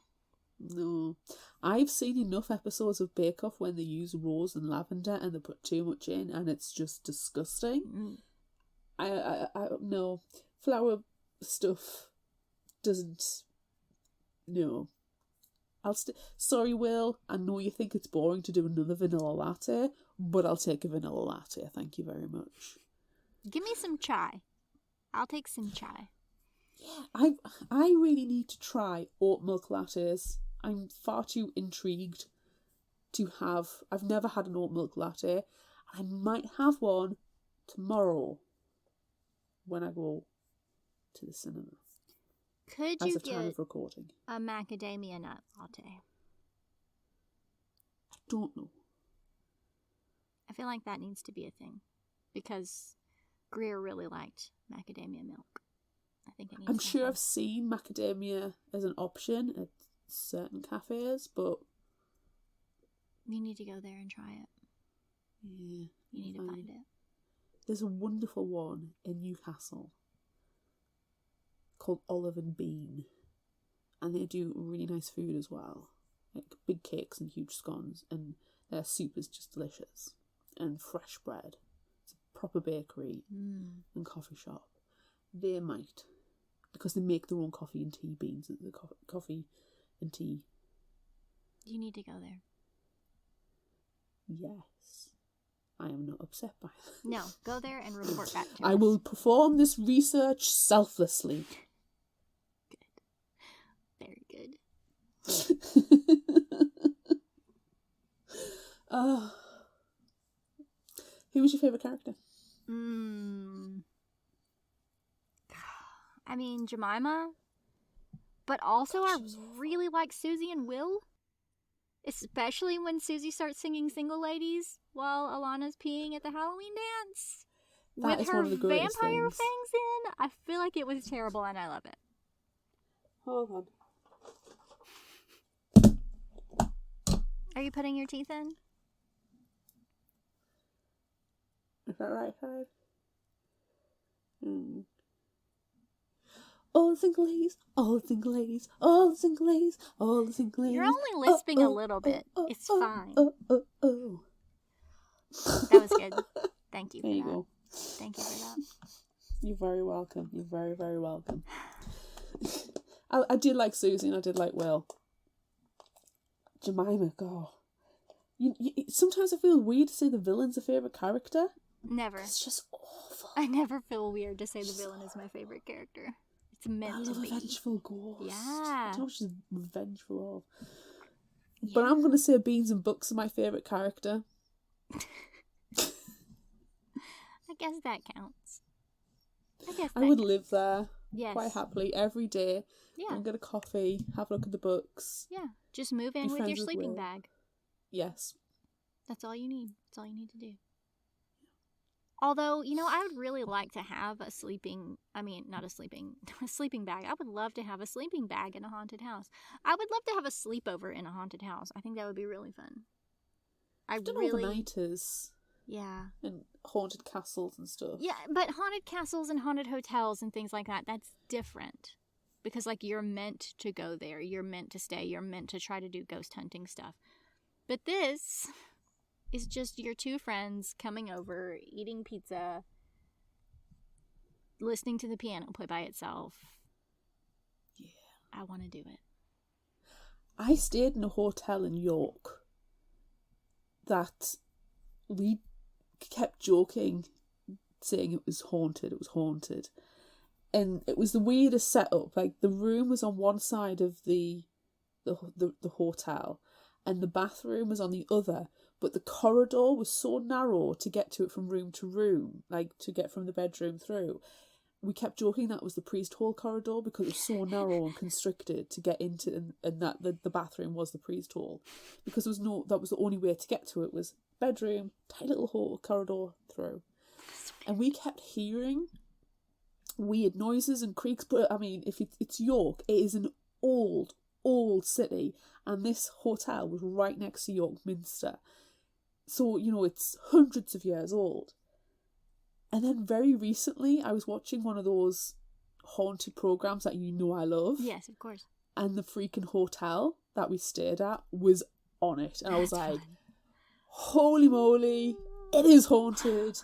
No. I've seen enough episodes of Bake Off when they use rose and lavender and they put too much in and it's just disgusting. I no. Flower stuff doesn't... No. Sorry, Will, I know you think it's boring to do another vanilla latte, but I'll take a vanilla latte, thank you very much. Give me some chai. I'll take some chai. Yeah, I really need to try oat milk lattes. I'm far too intrigued to have... I've never had an oat milk latte. I might have one tomorrow when I go to the cinema. Could as you of time get of recording. a macadamia nut latte? I don't know. I feel like that needs to be a thing because Greer really liked macadamia milk. I think it needs. I'm to sure happen. I've seen macadamia as an option at certain cafes, but You need to go there and try it. yeah, You need to find it. There's a wonderful one in Newcastle called Olive and Bean, and they do really nice food as well, like big cakes and huge scones, and their soup is just delicious, and fresh bread. It's a proper bakery and coffee shop. They might, because they make their own coffee and tea beans, the coffee and tea. You need to go there. Yes, I am not upset by that. No, go there and report back to us. I will perform this research selflessly. Very good. Who was your favourite character? I mean, Jemima. But also, I really like Susie and Will. Especially when Susie starts singing Single Ladies while Alana's peeing at the Halloween dance. That with is her one of the greatest vampire things. fangs in. I feel like it was terrible and I love it. Hold on. Are you putting your teeth in? Is that right side? All the single ladies, all the single ladies, all the single ladies, all the single ladies. You're only lisping a little bit. It's fine. That was good. Thank you for There you that. go. Thank you for that. You're very welcome. You're very, very welcome. I did like Susie and I did like Will. Jemima, God. Sometimes I feel weird to say the villain's a favourite character. Never. It's just awful. I never feel weird to say the villain is my favorite character. It's meant I to love be. a vengeful ghost. Yeah. I don't know what she's vengeful of. Yeah. But I'm going to say Beans and Books are my favourite character. I guess that counts. I would live there Yes. quite happily every day. Yeah. And get a coffee, have a look at the books. Yeah. Just move in Be with friends your with sleeping Will. bag. Yes. That's all you need. That's all you need to do. Although, I would really like to have a sleeping bag. I would love to have a sleeping bag in a haunted house. I would love to have a sleepover in a haunted house. I think that would be really fun. I've done overnighters. Yeah. And haunted castles and stuff. Yeah, but haunted castles and haunted hotels and things like that, that's different. Because, you're meant to go there. You're meant to stay. You're meant to try to do ghost hunting stuff. But this is just your two friends coming over, eating pizza, listening to the piano play by itself. Yeah. I want to do it. I stayed in a hotel in York that we kept joking, saying it was haunted. And it was the weirdest setup. The room was on one side of the hotel, and the bathroom was on the other. But the corridor was so narrow to get to it from room to room, to get from the bedroom through. We kept joking that was the priest hole corridor because it was so narrow and constricted to get into, and that the bathroom was the priest hole, because that was the only way to get to it was bedroom, tight little hole corridor through, and we kept hearing weird noises and creaks. But if it's York, it is an old city, and this hotel was right next to York Minster, so it's hundreds of years old. And then very recently, I was watching one of those haunted programs that I love. Yes, of course. And the freaking hotel that we stayed at was on it. And I was That's like, fun. holy moly, it is haunted.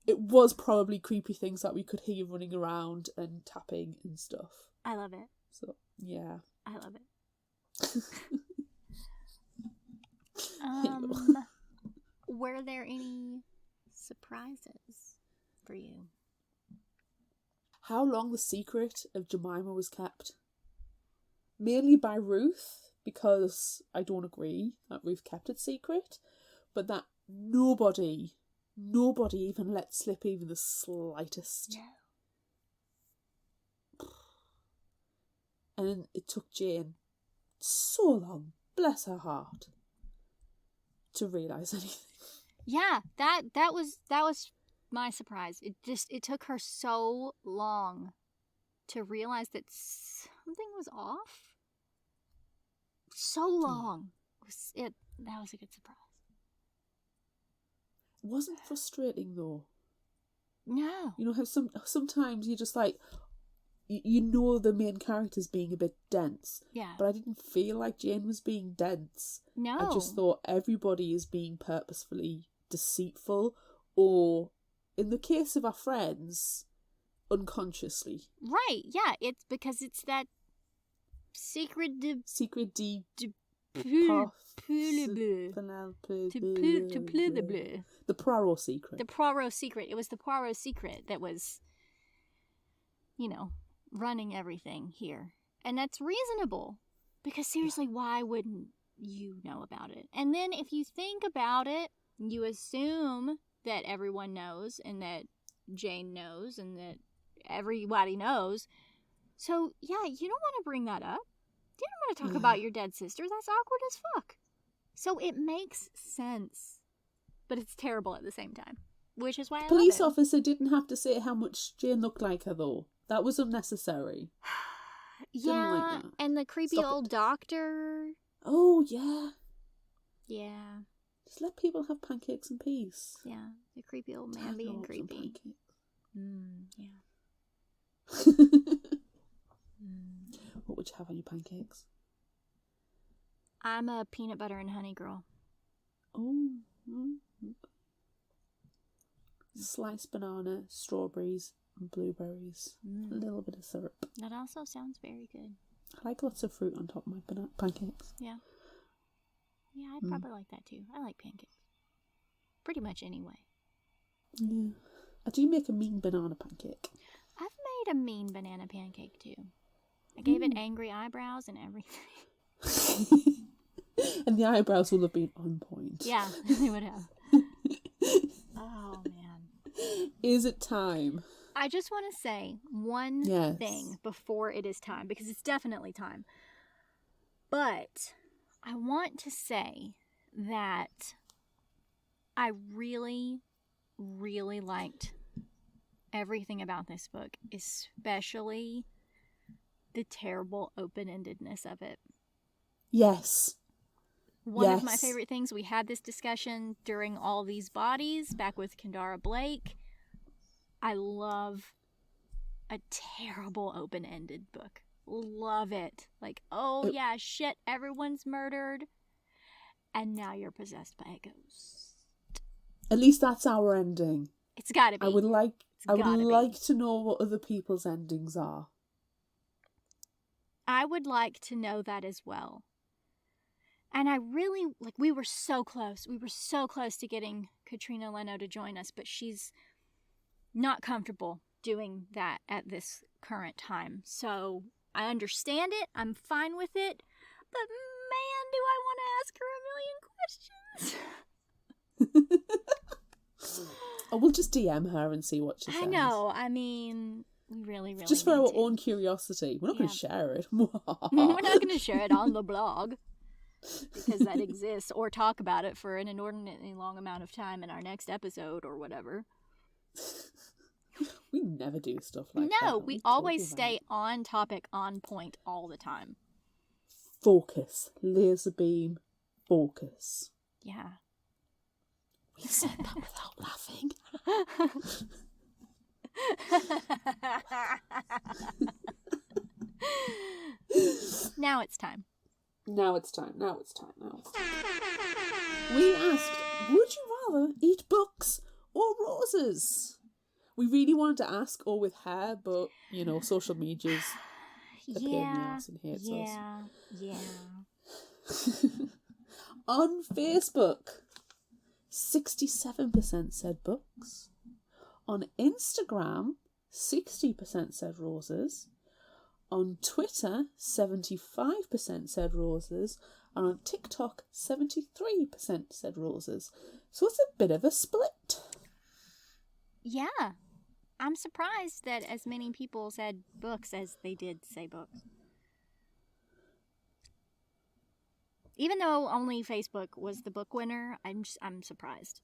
It was probably creepy things that we could hear running around and tapping and stuff. I love it. So, yeah. I love it. Were there any surprises for you? How long the secret of Jemima was kept. Mainly by Ruth, because I don't agree that Ruth kept it secret, but that nobody even let slip even the slightest. No. And then it took Jane so long, bless her heart, to realise anything. Yeah, that was my surprise. It took her so long to realize that something was off. So long. That was a good surprise. It wasn't frustrating though. No. You know how sometimes you just like, you know the main character's being a bit dense. Yeah. But I didn't feel like Jane was being dense. No. I just thought everybody is being purposefully deceitful, or in the case of our friends, unconsciously. Right, yeah. It's because it's that secret de Poirot The Poirot secret. The Poirot secret. It was the Poirot secret that was, running everything here. And that's reasonable. Because seriously, why wouldn't you know about it? And then if you think about it, you assume that everyone knows and that Jane knows and that everybody knows. So, yeah, you don't want to bring that up. You don't want to talk about your dead sister. That's awkward as fuck. So it makes sense. But it's terrible at the same time. Which is why I love it. Police officer didn't have to say how much Jane looked like her, though. That was unnecessary. Yeah, like that. and the creepy Stop old it. doctor. Oh, yeah. Yeah, Just let people have pancakes in peace. yeah. The creepy old man Time to being have some creepy. pancakes. Yeah. What would you have on your pancakes? I'm a peanut butter and honey girl. Oh. Okay. Sliced banana, strawberries, and blueberries. A little bit of syrup. That also sounds very good. I like lots of fruit on top of my pancakes. Yeah. Yeah, I'd probably like that too. I like pancakes. Pretty much anyway. Yeah. I do make a mean banana pancake. I've made a mean banana pancake too. I gave it angry eyebrows and everything. And the eyebrows will have been on point. Yeah, they would have. Oh, man. Is it time? I just want to say one Yes. thing before it is time, because it's definitely time. But I want to say that I really, really liked everything about this book, especially the terrible open-endedness of it. Yes. One of my favorite things, we had this discussion during All These Bodies, back with Kendara Blake. I love a terrible open-ended book. Love it. Like, oh yeah, shit, everyone's murdered, and now you're possessed by a ghost. At least that's our ending. It's gotta be. I would like to know what other people's endings are. I would like to know that as well. And I really, we were so close. We were so close to getting Katrina Leno to join us, but she's not comfortable doing that at this current time. So I understand it. I'm fine with it. But man, do I want to ask her a million questions. Oh, we'll just DM her and see what she says. I know. I mean, we really just for need our to. own curiosity. We're not going to share it. We're not going to share it on the blog, because that exists, or talk about it for an inordinately long amount of time in our next episode or whatever. We never do stuff like that. No, we always stay on topic, on point all the time. Focus. Laser beam. Focus. Yeah. We said that without laughing. Now it's time. Now it's time. We asked, would you rather eat books or roses? We really wanted to ask, or with hair, but, you know, social media's a pain in the ass and hates us. Yeah. On Facebook, 67% said books. On Instagram, 60% said roses. On Twitter, 75% said roses. And on TikTok, 73% said roses. So it's a bit of a split. Yeah. I'm surprised that as many people said books as they did say books. Even though only Facebook was the book winner, I'm surprised.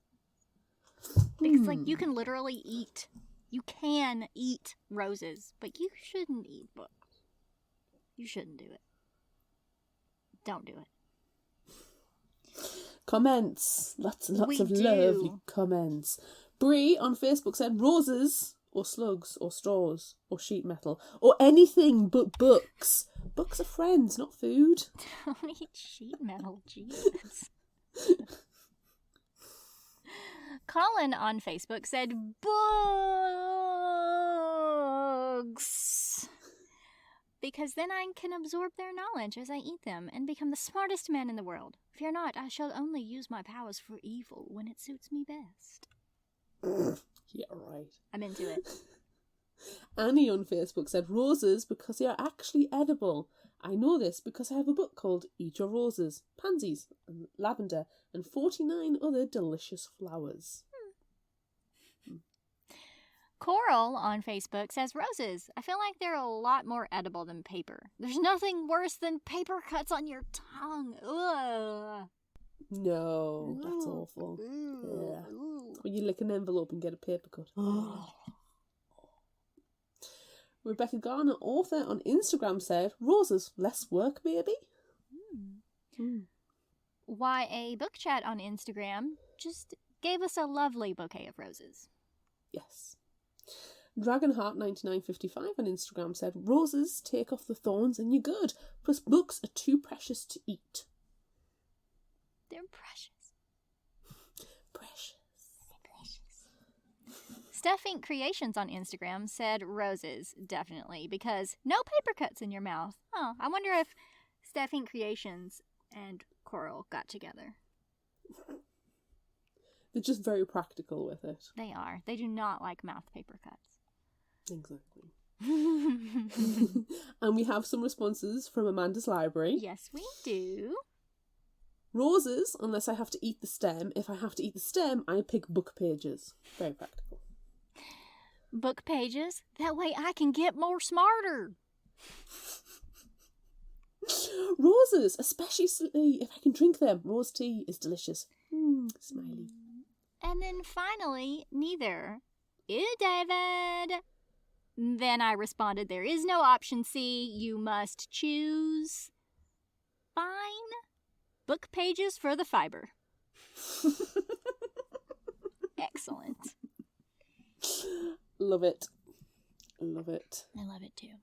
Because, like, you can literally eat. You can eat roses, but you shouldn't eat books. You shouldn't do it. Don't do it. Comments. Lots of We lovely do. comments. Brie on Facebook said roses or slugs or straws or sheet metal or anything but books. Books are friends, not food. Don't eat sheet metal, Jesus. Colin on Facebook said books. Because then I can absorb their knowledge as I eat them and become the smartest man in the world. Fear not, I shall only use my powers for evil when it suits me best. Yeah, right. I'm into it. Annie on Facebook said roses because they are actually edible. I know this because I have a book called Eat Your Roses, Pansies, and Lavender, and 49 other delicious flowers. Coral on Facebook says roses. I feel like they're a lot more edible than paper. There's nothing worse than paper cuts on your tongue. Ugh. No, that's awful. Yeah. When you lick an envelope and get a paper cut. Rebecca Garner, author on Instagram, said, roses, less work, baby. YA Book Chat on Instagram just gave us a lovely bouquet of roses. Yes. Dragonheart9955 on Instagram said, roses take off the thorns and you're good. Plus books are too precious to eat. They're precious. Precious. Steph Inc. Creations on Instagram said roses, definitely, because no paper cuts in your mouth. Oh, I wonder if Steph Inc. Creations and Coral got together. They're just very practical with it. They are. They do not like mouth paper cuts. Exactly. And we have some responses from Amanda's library. Yes, we do. Roses, unless I have to eat the stem. If I have to eat the stem, I pick book pages. Very practical. Book pages? That way I can get more smarter. Roses, especially if I can drink them. Rose tea is delicious. Smiley. And then finally, neither. Ew, David. Then I responded, there is no option C. You must choose. Fine. Book pages for the fiber. Excellent. Love it. Love it. I love it too.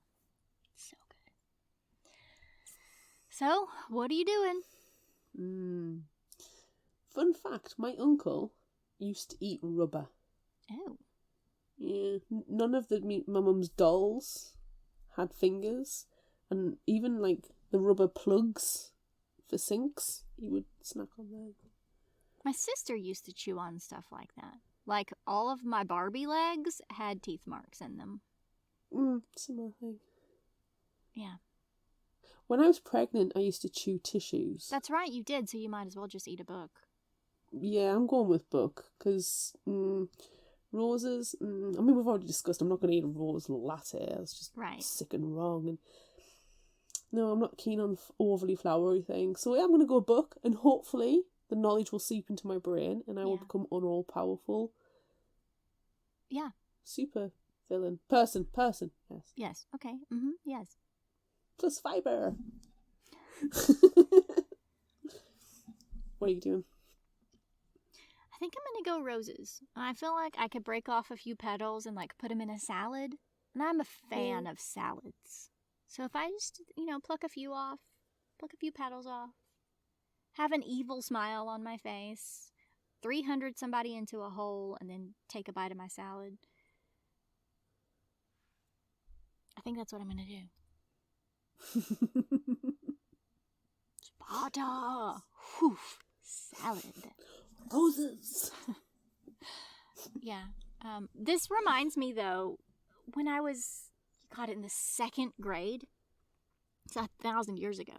So good. So, what are you doing? Fun fact, my uncle used to eat rubber. Oh. Yeah, none of my mum's dolls had fingers, and even like the rubber plugs for sinks, he would snack on them. My sister used to chew on stuff like that. Like, all of my Barbie legs had teeth marks in them. Similar thing. Yeah. When I was pregnant, I used to chew tissues. That's right, you did, so you might as well just eat a book. Yeah, I'm going with book, because roses, I mean, we've already discussed, I'm not going to eat a rose latte. It's just sick and wrong. And no, I'm not keen on overly flowery things. So yeah, I'm going to go book, and hopefully the knowledge will seep into my brain, and I will become an all-powerful super villain. Person, yes. Yes, okay, yes. Plus fiber. What are you doing? I think I'm gonna go roses. I feel like I could break off a few petals and like put them in a salad. And I'm a fan of salads. So if I just, pluck a few off, pluck a few petals off, have an evil smile on my face, 300 somebody into a hole, and then take a bite of my salad. I think that's what I'm going to do. Sparta! Whew. Salad. Roses! Yeah. This reminds me, though, when I was, God, in the 2nd grade, it's 1,000 years ago,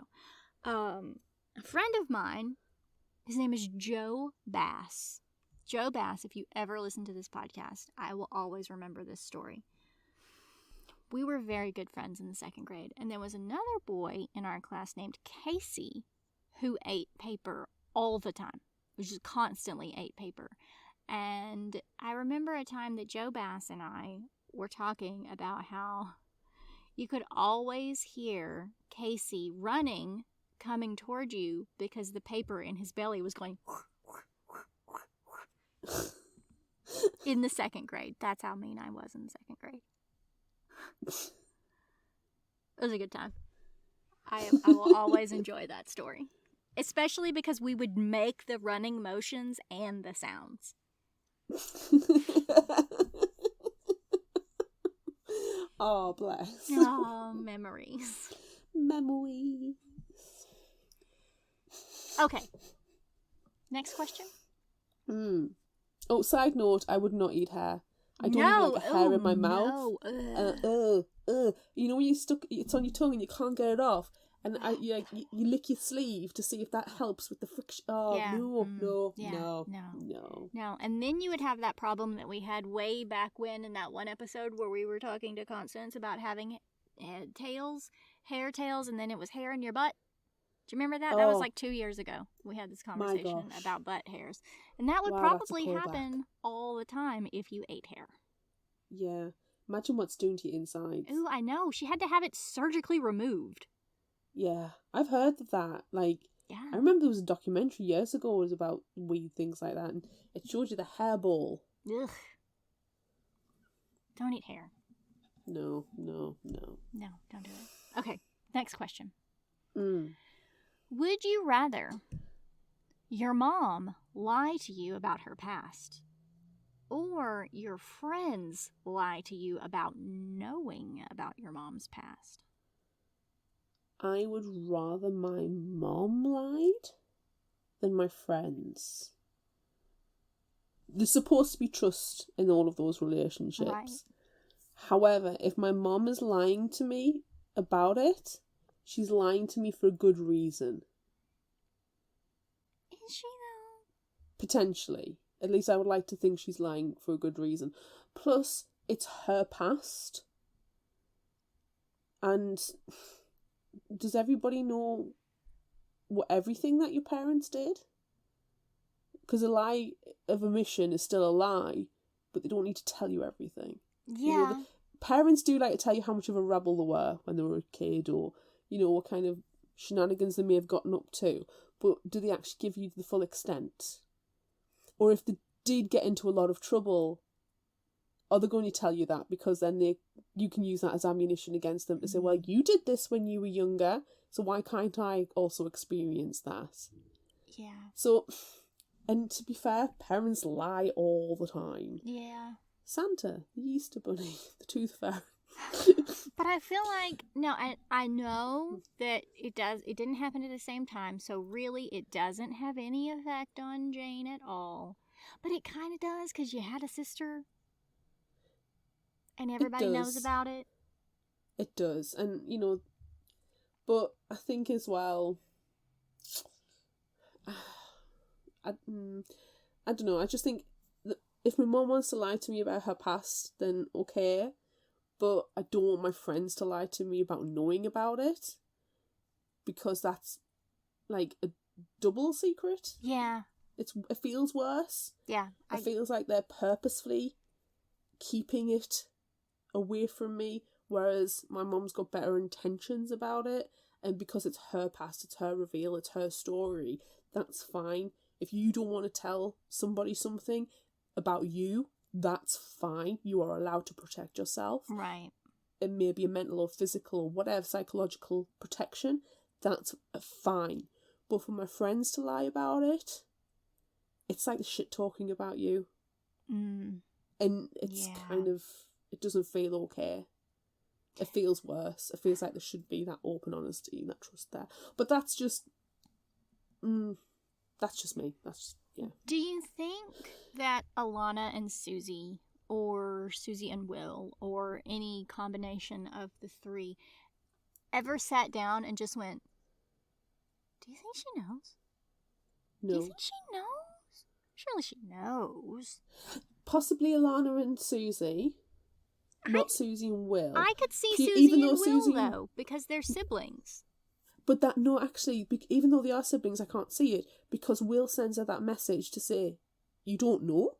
a friend of mine, his name is Joe Bass. Joe Bass, if you ever listen to this podcast, I will always remember this story. We were very good friends in the 2nd grade, and there was another boy in our class named Casey who ate paper all the time, just constantly ate paper. And I remember a time that Joe Bass and I were talking about how you could always hear Casey running, coming toward you because the paper in his belly was going in the 2nd grade. That's how mean I was in the 2nd grade. It was a good time. I will always enjoy that story. Especially because we would make the running motions and the sounds. Oh, bless. Oh, memories. Memories. Okay. Next question. Oh, side note, I would not eat hair. I don't even like a hair in my mouth. No. You know when it's on your tongue and you can't get it off, and you lick your sleeve to see if that helps with the friction. Oh, Yeah. No. And then you would have that problem that we had way back when in that one episode where we were talking to Constance about having hair tails, and then it was hair in your butt. Do you remember that? That was like 2 years ago. We had this conversation about butt hairs. And that would probably happen all the time if you ate hair. Yeah. Imagine what's doing to your insides. Ooh, I know. She had to have it surgically removed. Yeah. I've heard of that. Like, yeah. I remember there was a documentary years ago it was about weird things like that, and it showed you the hairball. Ugh. Don't eat hair. No, don't do it. Okay, next question. Mm. Would you rather your mom lie to you about her past, or your friends lie to you about knowing about your mom's past? I would rather my mom lied than my friends. There's supposed to be trust in all of those relationships. Right. However, if my mom is lying to me about it, she's lying to me for a good reason. Is she though? Potentially. At least I would like to think she's lying for a good reason. Plus, it's her past. And does everybody know everything that your parents did? Because a lie of omission is still a lie, but they don't need to tell you everything. Yeah. You know, parents do like to tell you how much of a rebel they were when they were a kid, or, you know, what kind of shenanigans they may have gotten up to. But do they actually give you the full extent? Or if they did get into a lot of trouble, are they going to tell you that? Because then you can use that as ammunition against them to say, well, you did this when you were younger, so why can't I also experience that? Yeah. So, and to be fair, parents lie all the time. Yeah. Santa, the Easter Bunny, the Tooth Fairy. But I feel like, no, I know that it didn't happen at the same time, so really it doesn't have any effect on Jane at all. But it kind of does, because you had a sister, and everybody knows about it. It does, and, you know, but I think as well, I don't know, I just think that if my mum wants to lie to me about her past, then okay. But I don't want my friends to lie to me about knowing about it, because that's like a double secret. Yeah. It feels worse. Yeah. It feels like they're purposefully keeping it away from me, whereas my mum's got better intentions about it, and because it's her past, it's her reveal, it's her story, that's fine. If you don't want to tell somebody something about you, that's fine. You are allowed to protect yourself. Right. It may be a mental or physical or whatever psychological protection. that's fine. But for my friends to lie about it, it's like the shit talking about you. Mm. And it's kind of, it doesn't feel okay. It feels worse. It feels like there should be that open honesty and that trust there. But that's just me. That's just, yeah. Do you think that Alana and Susie, or Susie and Will, or any combination of the three, ever sat down and just went, do you think she knows? No. Do you think she knows? Surely she knows. Possibly Alana and Susie. Not Susie and Will. I could see Susie even and though Will, Susie... though, because they're siblings. But that, no, actually, even though they are siblings, I can't see it, because Will sends her that message to say, you don't know?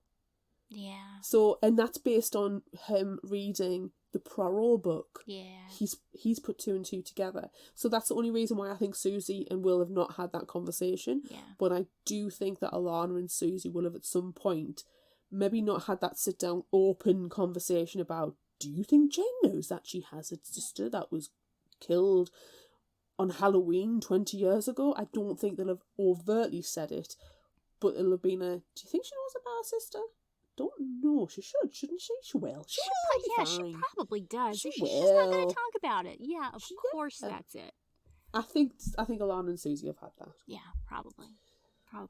Yeah. So, and that's based on him reading the Poirot book. Yeah. He's put two and two together. So that's the only reason why I think Susie and Will have not had that conversation. Yeah. But I do think that Alana and Susie will have at some point maybe not had that sit down open conversation about, do you think Jane knows that she has a sister that was killed on Halloween 20 years ago? I don't think they'll have overtly said it, but it'll have been a, do you think she knows about her sister? Don't know. She should, shouldn't she? She will. She probably does. She's She's will. not going to talk about it. Yeah, of course that's it. I think Alana and Susie have had that. Yeah, probably.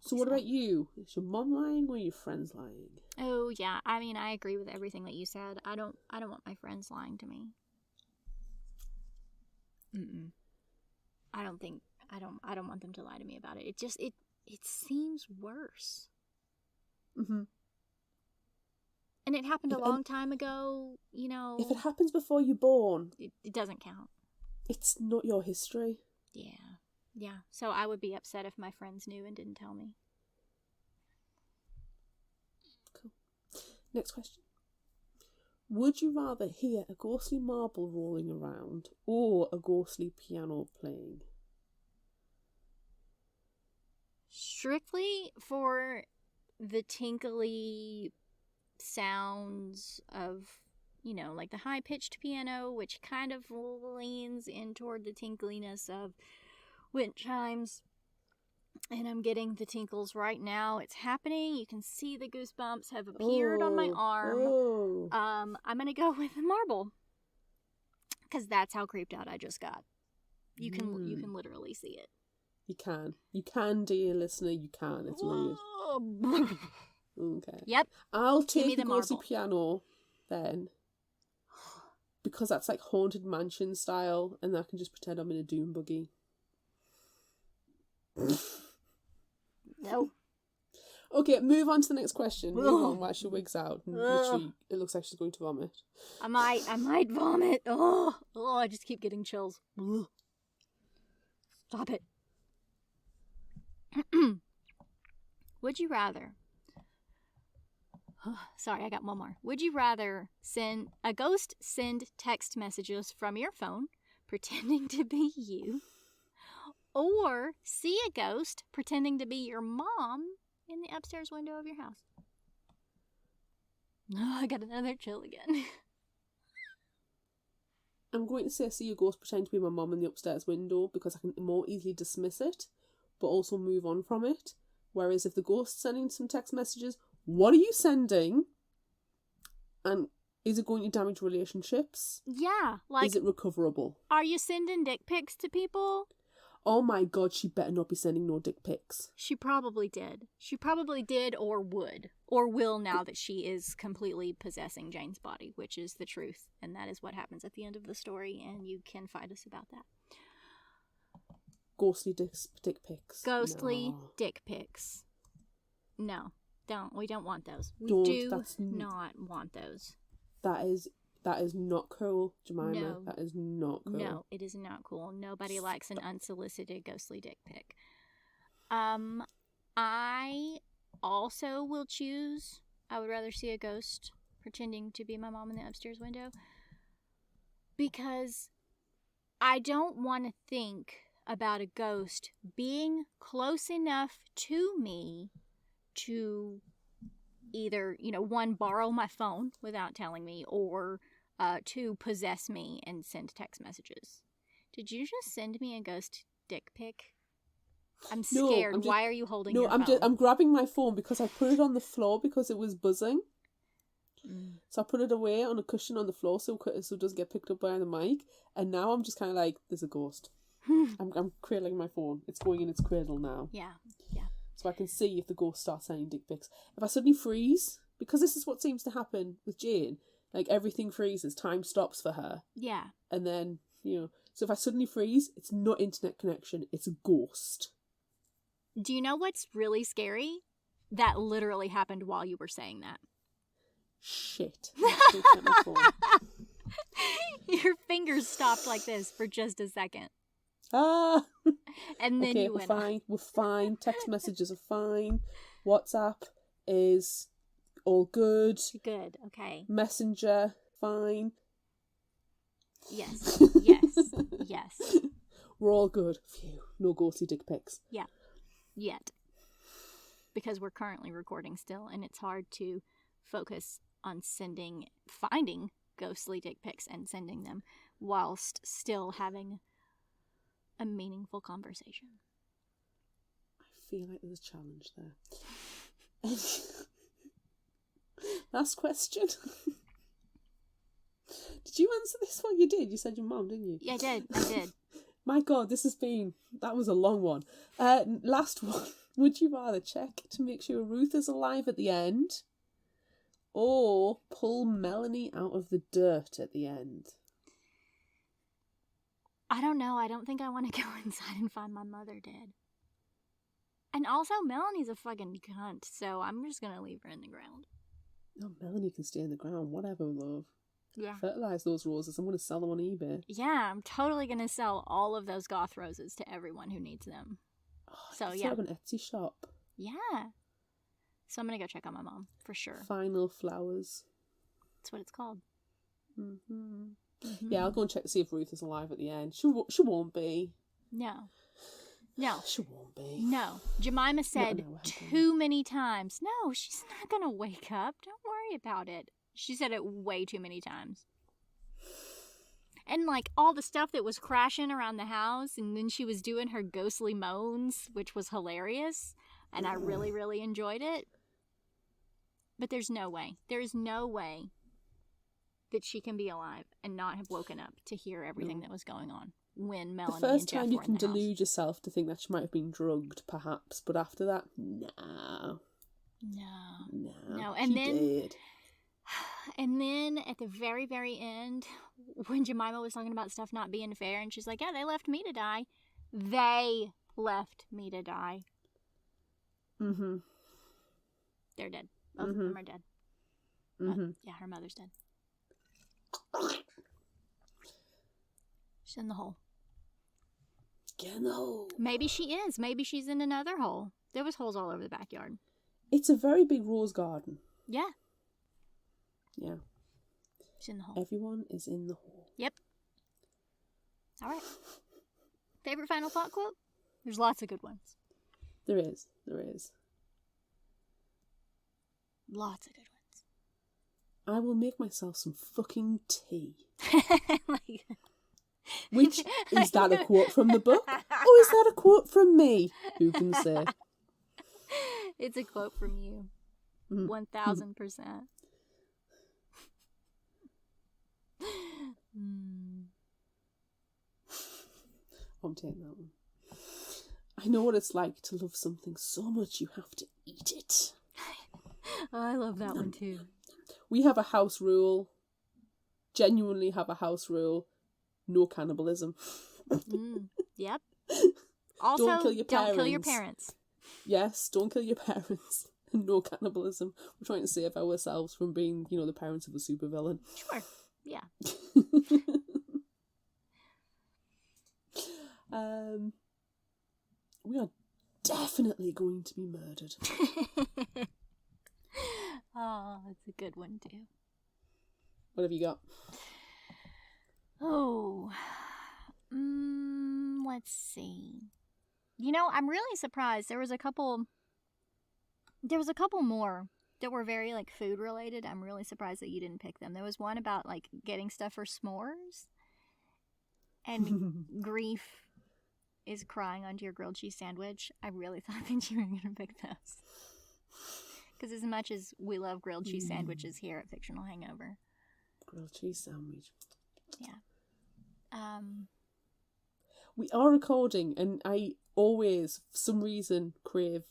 So what about you? Is your mum lying or your friends lying? Oh yeah, I mean I agree with everything that you said. I don't want my friends lying to me. I don't want them to lie to me about it. It just it seems worse. Mm-hmm. And it happened a long time ago, you know. If it happens before you're born, it doesn't count. It's not your history. Yeah. Yeah. So I would be upset if my friends knew and didn't tell me. Cool. Next question. Would you rather hear a ghostly marble rolling around or a ghostly piano playing? Strictly for the tinkly sounds of, you know, like the high-pitched piano, which kind of leans in toward the tinkliness of wind chimes. And I'm getting the tinkles right now. It's happening. You can see the goosebumps have appeared on my arm. Oh. I'm going to go with the marble, because that's how creeped out I just got. You can literally see it. You can, dear listener, you can. It's weird. Okay. Yep. I'll take the marble. ghostly piano then, because that's like Haunted Mansion style, and I can just pretend I'm in a doom buggy. Nope. Okay, move on to the next question. Move on while she wigs out. Literally, it looks like she's going to vomit. I might vomit. Oh, I just keep getting chills. Stop it. Would you rather... Sorry, I got one more. Would you rather send text messages from your phone pretending to be you, or see a ghost pretending to be your mom in the upstairs window of your house? Oh, I got another chill again. I'm going to say see a ghost pretend to be my mum in the upstairs window, because I can more easily dismiss it, but also move on from it. Whereas if the ghost's sending some text messages, what are you sending? And is it going to damage relationships? Yeah, like... Is it recoverable? Are you sending dick pics to people? Oh my god, she better not be sending no dick pics. She probably did. She probably did, or would. Or will, now that she is completely possessing Jane's body, which is the truth. And that is what happens at the end of the story, and you can fight us about that. Ghostly dick pics. Ghostly dick pics. No, don't. We don't want those. We do not want those. That is not cool, Jemima. No. That is not cool. No, it is not cool. Nobody likes an unsolicited ghostly dick pic. I also will choose, I would rather see a ghost pretending to be my mom in the upstairs window, because I don't want to think about a ghost being close enough to me to either, one, borrow my phone without telling me, or two, possess me and send text messages. Did you just send me a ghost dick pic? I'm No, scared. Why are you holding No, your phone? I'm grabbing my phone because I put it on the floor because it was buzzing. So I put it away on a cushion on the floor so it doesn't get picked up by the mic. And now I'm just kind of like, there's a ghost. I'm cradling my phone. It's going in its cradle now. Yeah. So I can see if the ghost starts sending dick pics. If I suddenly freeze, because this is what seems to happen with Jane, like everything freezes, time stops for her. Yeah. And then, so if I suddenly freeze, it's not internet connection, it's a ghost. Do you know what's really scary? That literally happened while you were saying that. Shit. Let's go check my phone. Your fingers stopped like this for just a second. Ah! And then okay, you went fine. We're fine. Text messages are fine. WhatsApp is all good. Good, okay. Messenger, fine. Yes. Yes. We're all good. Phew. No ghostly dick pics. Yeah. Yet. Because we're currently recording still, and it's hard to focus on finding ghostly dick pics and sending them whilst still having a meaningful conversation. I feel like there's a challenge there. Last question. Did you answer this one? You did. You said your mum, didn't you? Yeah, I did. My God, that was a long one. Last one. Would you rather check to make sure Ruth is alive at the end, or pull Melanie out of the dirt at the end? I don't know. I don't think I want to go inside and find my mother dead. And also, Melanie's a fucking cunt, so I'm just gonna leave her in the ground. No, Melanie can stay in the ground. Whatever, love. Yeah. Fertilise those roses. I'm going to sell them on eBay. Yeah, I'm totally gonna sell all of those goth roses to everyone who needs them. So yeah. Set up an Etsy shop. Yeah. So I'm gonna go check on my mom for sure. Final flowers. That's what it's called. Yeah, I'll go and check to see if Ruth is alive at the end. She won't be. No. She won't be. No. Jemima said too many times, no, she's not gonna wake up. Don't worry about it. She said it way too many times. And like all the stuff that was crashing around the house, and then she was doing her ghostly moans, which was hilarious, and I really, really enjoyed it. But there's no way. There's no way that she can be alive and not have woken up to hear everything that was going on when Melanie the and first Jeff time you were can in the house. delude yourself to think that she might have been drugged, perhaps, but after that, no. And then at the very, very end, when Jemima was talking about stuff not being fair, and she's like, yeah, they left me to die. They left me to die. Mm-hmm. They're dead. Both of them are dead. Yeah, her mother's dead. She's in the hole. Get in the hole. Maybe she is. Maybe she's in another hole. There was holes all over the backyard. It's a very big rose garden. Yeah. Yeah. She's in the hole. Everyone is in the hole. Yep. All right. Favorite final thought quote? There's lots of good ones. There is. Lots of good ones. I will make myself some fucking tea. Like, which, is that a quote from the book? Or is that a quote from me? Who can say? It's a quote from you. 1000%. I'm taking that one. I know what it's like to love something so much you have to eat it. Oh, I love that one too. We have a house rule. Genuinely have a house rule. No cannibalism. Yep. Also, don't kill your parents. Yes, don't kill your parents. No cannibalism. We're trying to save ourselves from being, the parents of a supervillain. Sure. Yeah. We are definitely going to be murdered. Oh, that's a good one too. What have you got? Oh, let's see. I'm really surprised. There was a couple more that were very like food related. I'm really surprised that you didn't pick them. There was one about like getting stuff for s'mores and grief is crying onto your grilled cheese sandwich, I really thought that you were going to pick those. Because as much as we love grilled cheese sandwiches here at Fictional Hangover. Grilled cheese sandwich. Yeah. We are recording, and I always, for some reason, crave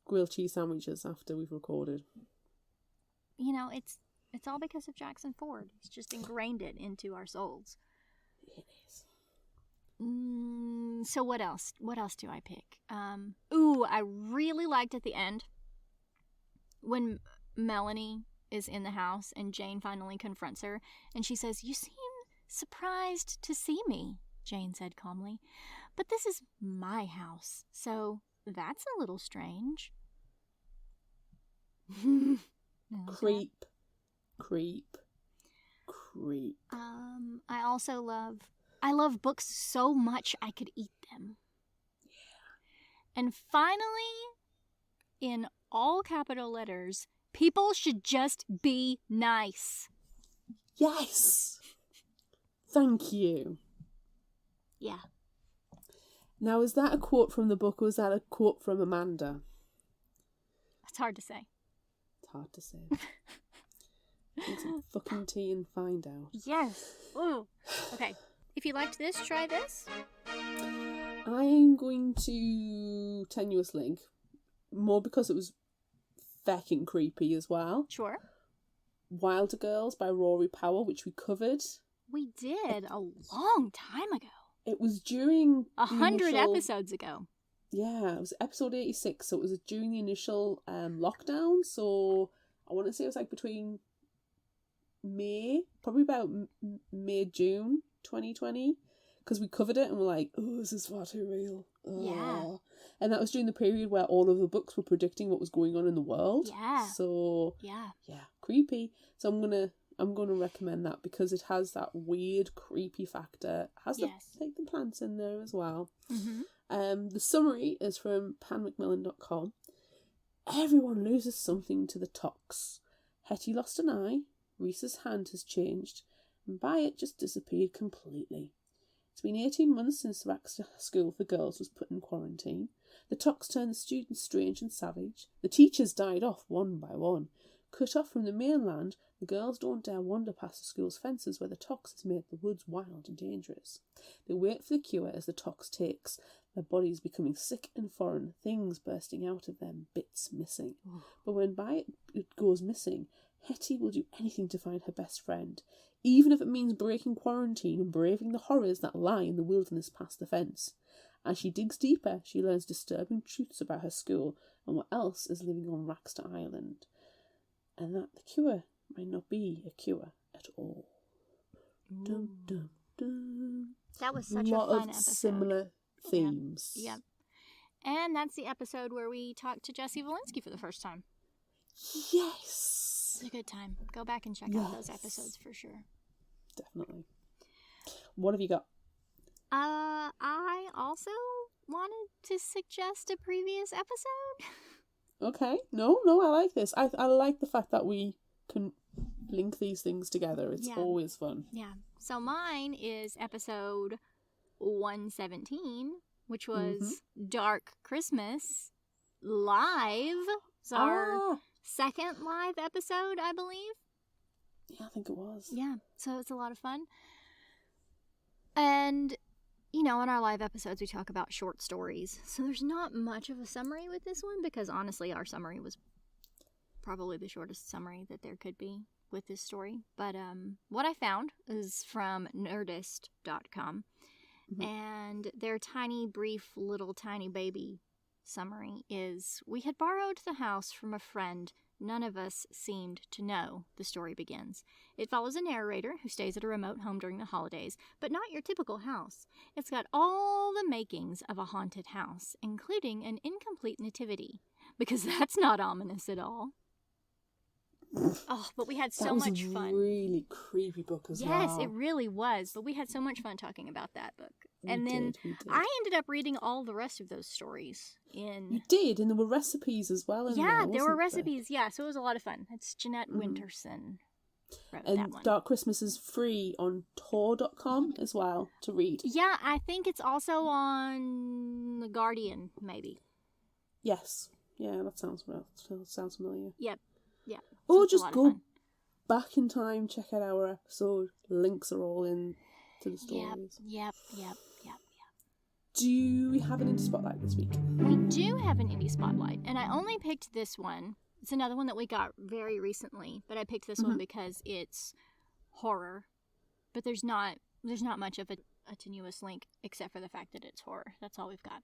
grilled cheese sandwiches after we've recorded. You know, it's all because of Jackson Ford. He's just ingrained it into our souls. It is. So what else? What else do I pick? I really liked at the end when Melanie is in the house and Jane finally confronts her and she says, "You seem surprised to see me," Jane said calmly. "But this is my house, so that's a little strange." Creep. I love books so much I could eat them. Yeah. And finally, in all capital letters, people should just be nice. Yes. Thank you. Yeah. Now, is that a quote from the book or is that a quote from Amanda? It's hard to say. It's hard to say. Drink some fucking tea and find out. Yes. Ooh. Okay. If you liked this, try this. I'm going to Tenuous Link. More because it was feckin' creepy as well. Sure. Wilder Girls by Rory Power, which we covered. We did a long time ago. It was during 100 episodes ago. Yeah, it was episode 86, so it was during the initial lockdown. So I want to say it was like between May, probably about May, June 2020, because we covered it and we're like, oh, this is far too real. Oh. Yeah. And that was during the period where all of the books were predicting what was going on in the world. Yeah. So yeah, creepy. So I'm gonna recommend that because it has that weird creepy factor. It has the plants in there as well. Mm-hmm. The summary is from panmcmillan.com. Everyone loses something to the tox. Hetty lost an eye. Reese's hand has changed, and Byatt just disappeared completely. It's been 18 months since Baxter School for Girls was put in quarantine. The tox turned the students strange and savage. The teachers died off one by one. Cut off from the mainland, the girls don't dare wander past the school's fences where the tox has made the woods wild and dangerous. They wait for the cure as the tox takes, their bodies becoming sick and foreign, things bursting out of them, bits missing. But when Byatt goes missing, Hetty will do anything to find her best friend, even if it means breaking quarantine and braving the horrors that lie in the wilderness past the fence. As she digs deeper, she learns disturbing truths about her school and what else is living on Raxter Island. And that the cure might not be a cure at all. Dun, dun, dun. That was such a lot a fun of episode. Similar themes. Yep. And that's the episode where we talked to Jesse Walensky for the first time. Yes. It's a good time. Go back and check out those episodes for sure. Definitely. What have you got? I also wanted to suggest a previous episode. Okay. No, I like this. I like the fact that we can link these things together. It's always fun. Yeah. So mine is episode 117, which was Dark Christmas live. It's our second live episode, I believe. Yeah, I think it was. Yeah. So it's a lot of fun. And, you know, in our live episodes, we talk about short stories. So there's not much of a summary with this one because, honestly, our summary was probably the shortest summary that there could be with this story. But what I found is from Nerdist.com. And their tiny, brief, little tiny baby summary is, we had borrowed the house from a friend none of us seemed to know. The story begins. It follows a narrator who stays at a remote home during the holidays, but not your typical house. It's got all the makings of a haunted house, including an incomplete nativity, because that's not ominous at all. Oh, but we had so much fun. That was a really creepy book as well. Yes, it really was. But we had so much fun talking about that book. And then I ended up reading all the rest of those stories in... You did, and there were recipes as well in there, there were recipes, yeah. So it was a lot of fun. It's Jeanette Winterson. wrote And that one. Dark Christmas is free on Tor.com as well to read. Yeah, I think it's also on The Guardian, maybe. Yes. Yeah, that sounds familiar. Yep. Yeah. Or It's a just lot of go fun. back in time, check out our episode. Links are all in to the stories. Yep. Do we have an indie spotlight this week? We do have an indie spotlight, and I only picked this one. It's another one that we got very recently, but I picked this one because it's horror. But there's not much of a tenuous link except for the fact that it's horror. That's all we've got.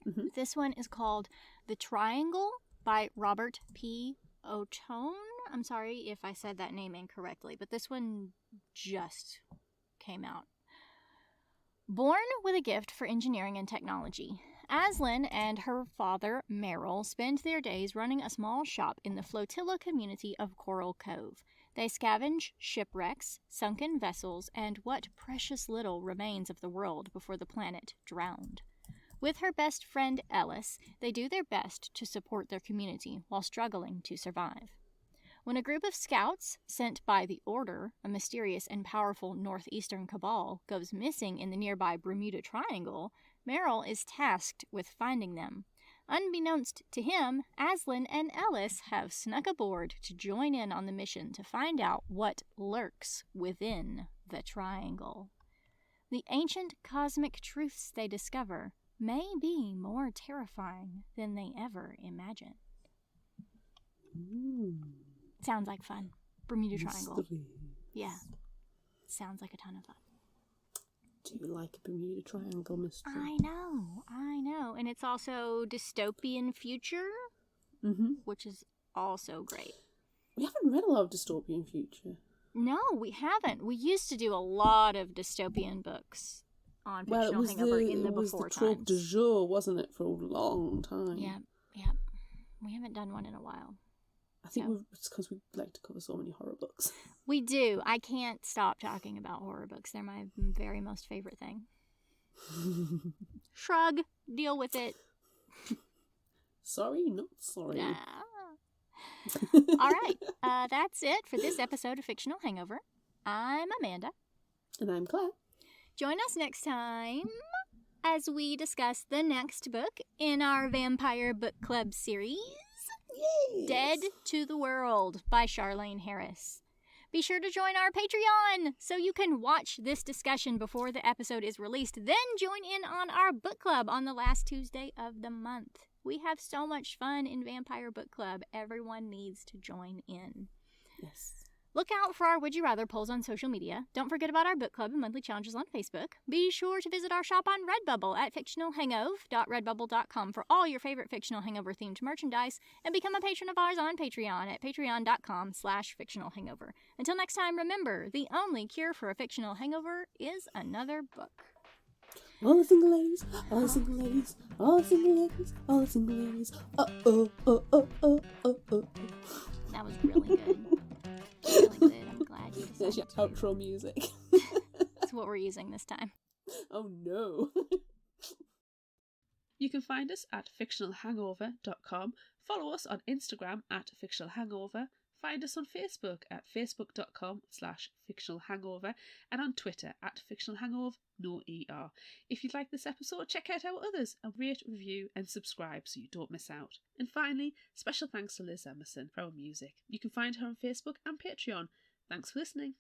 Mm-hmm. This one is called The Triangle by Robert P. Otone. I'm sorry if I said that name incorrectly, but this one just came out. Born with a gift for engineering and technology, Aslan and her father, Merrill, spend their days running a small shop in the flotilla community of Coral Cove. They scavenge shipwrecks, sunken vessels, and what precious little remains of the world before the planet drowned. With her best friend Ellis, they do their best to support their community while struggling to survive. When a group of scouts, sent by the Order, a mysterious and powerful northeastern cabal, goes missing in the nearby Bermuda Triangle, Merrill is tasked with finding them. Unbeknownst to him, Aslan and Ellis have snuck aboard to join in on the mission to find out what lurks within the Triangle. The ancient cosmic truths they discover may be more terrifying than they ever imagined. Sounds like fun. Bermuda Triangle. Mystery. Yeah. Sounds like a ton of fun. Do you like a Bermuda Triangle mystery? I know. And it's also dystopian future, which is also great. We haven't read a lot of dystopian future. No, we haven't. We used to do a lot of dystopian books on Fictional Hangover in the before It was the trope du times. jour, wasn't it, for a long time? Yeah. We haven't done one in a while. I think it's because we like to cover so many horror books. We do. I can't stop talking about horror books. They're my very most favorite thing. Shrug. Deal with it. Sorry, not sorry. All right. That's it for this episode of Fictional Hangover. I'm Amanda. And I'm Claire. Join us next time as we discuss the next book in our Vampire Book Club series, Yes. Dead to the World by Charlene Harris. Be sure to join our Patreon so you can watch this discussion before the episode is released. Then join in on our book club on the last Tuesday of the month. We have so much fun in Vampire Book Club. Everyone needs to join in. Yes. Look out for our Would You Rather polls on social media. Don't forget about our book club and monthly challenges on Facebook. Be sure to visit our shop on Redbubble at fictionalhangove.redbubble.com for all your favorite Fictional Hangover themed merchandise, and become a patron of ours on Patreon at patreon.com/fictionalhangover. Until next time, remember, the only cure for a fictional hangover is another book. All the single ladies, all the single ladies, all the single ladies, all the single ladies. Oh. That was really good. Really good. I'm glad you There's decided your to. outro music. That's what we're using this time. Oh no. You can find us at fictionalhangover.com, follow us on Instagram at fictionalhangover, find us on Facebook at facebook.com/fictionalhangover, and on Twitter at fictionalhangover, no ER. If you'd like this episode, check out our others and rate, review and subscribe so you don't miss out. And finally, special thanks to Liz Emerson for our music. You can find her on Facebook and Patreon. Thanks for listening.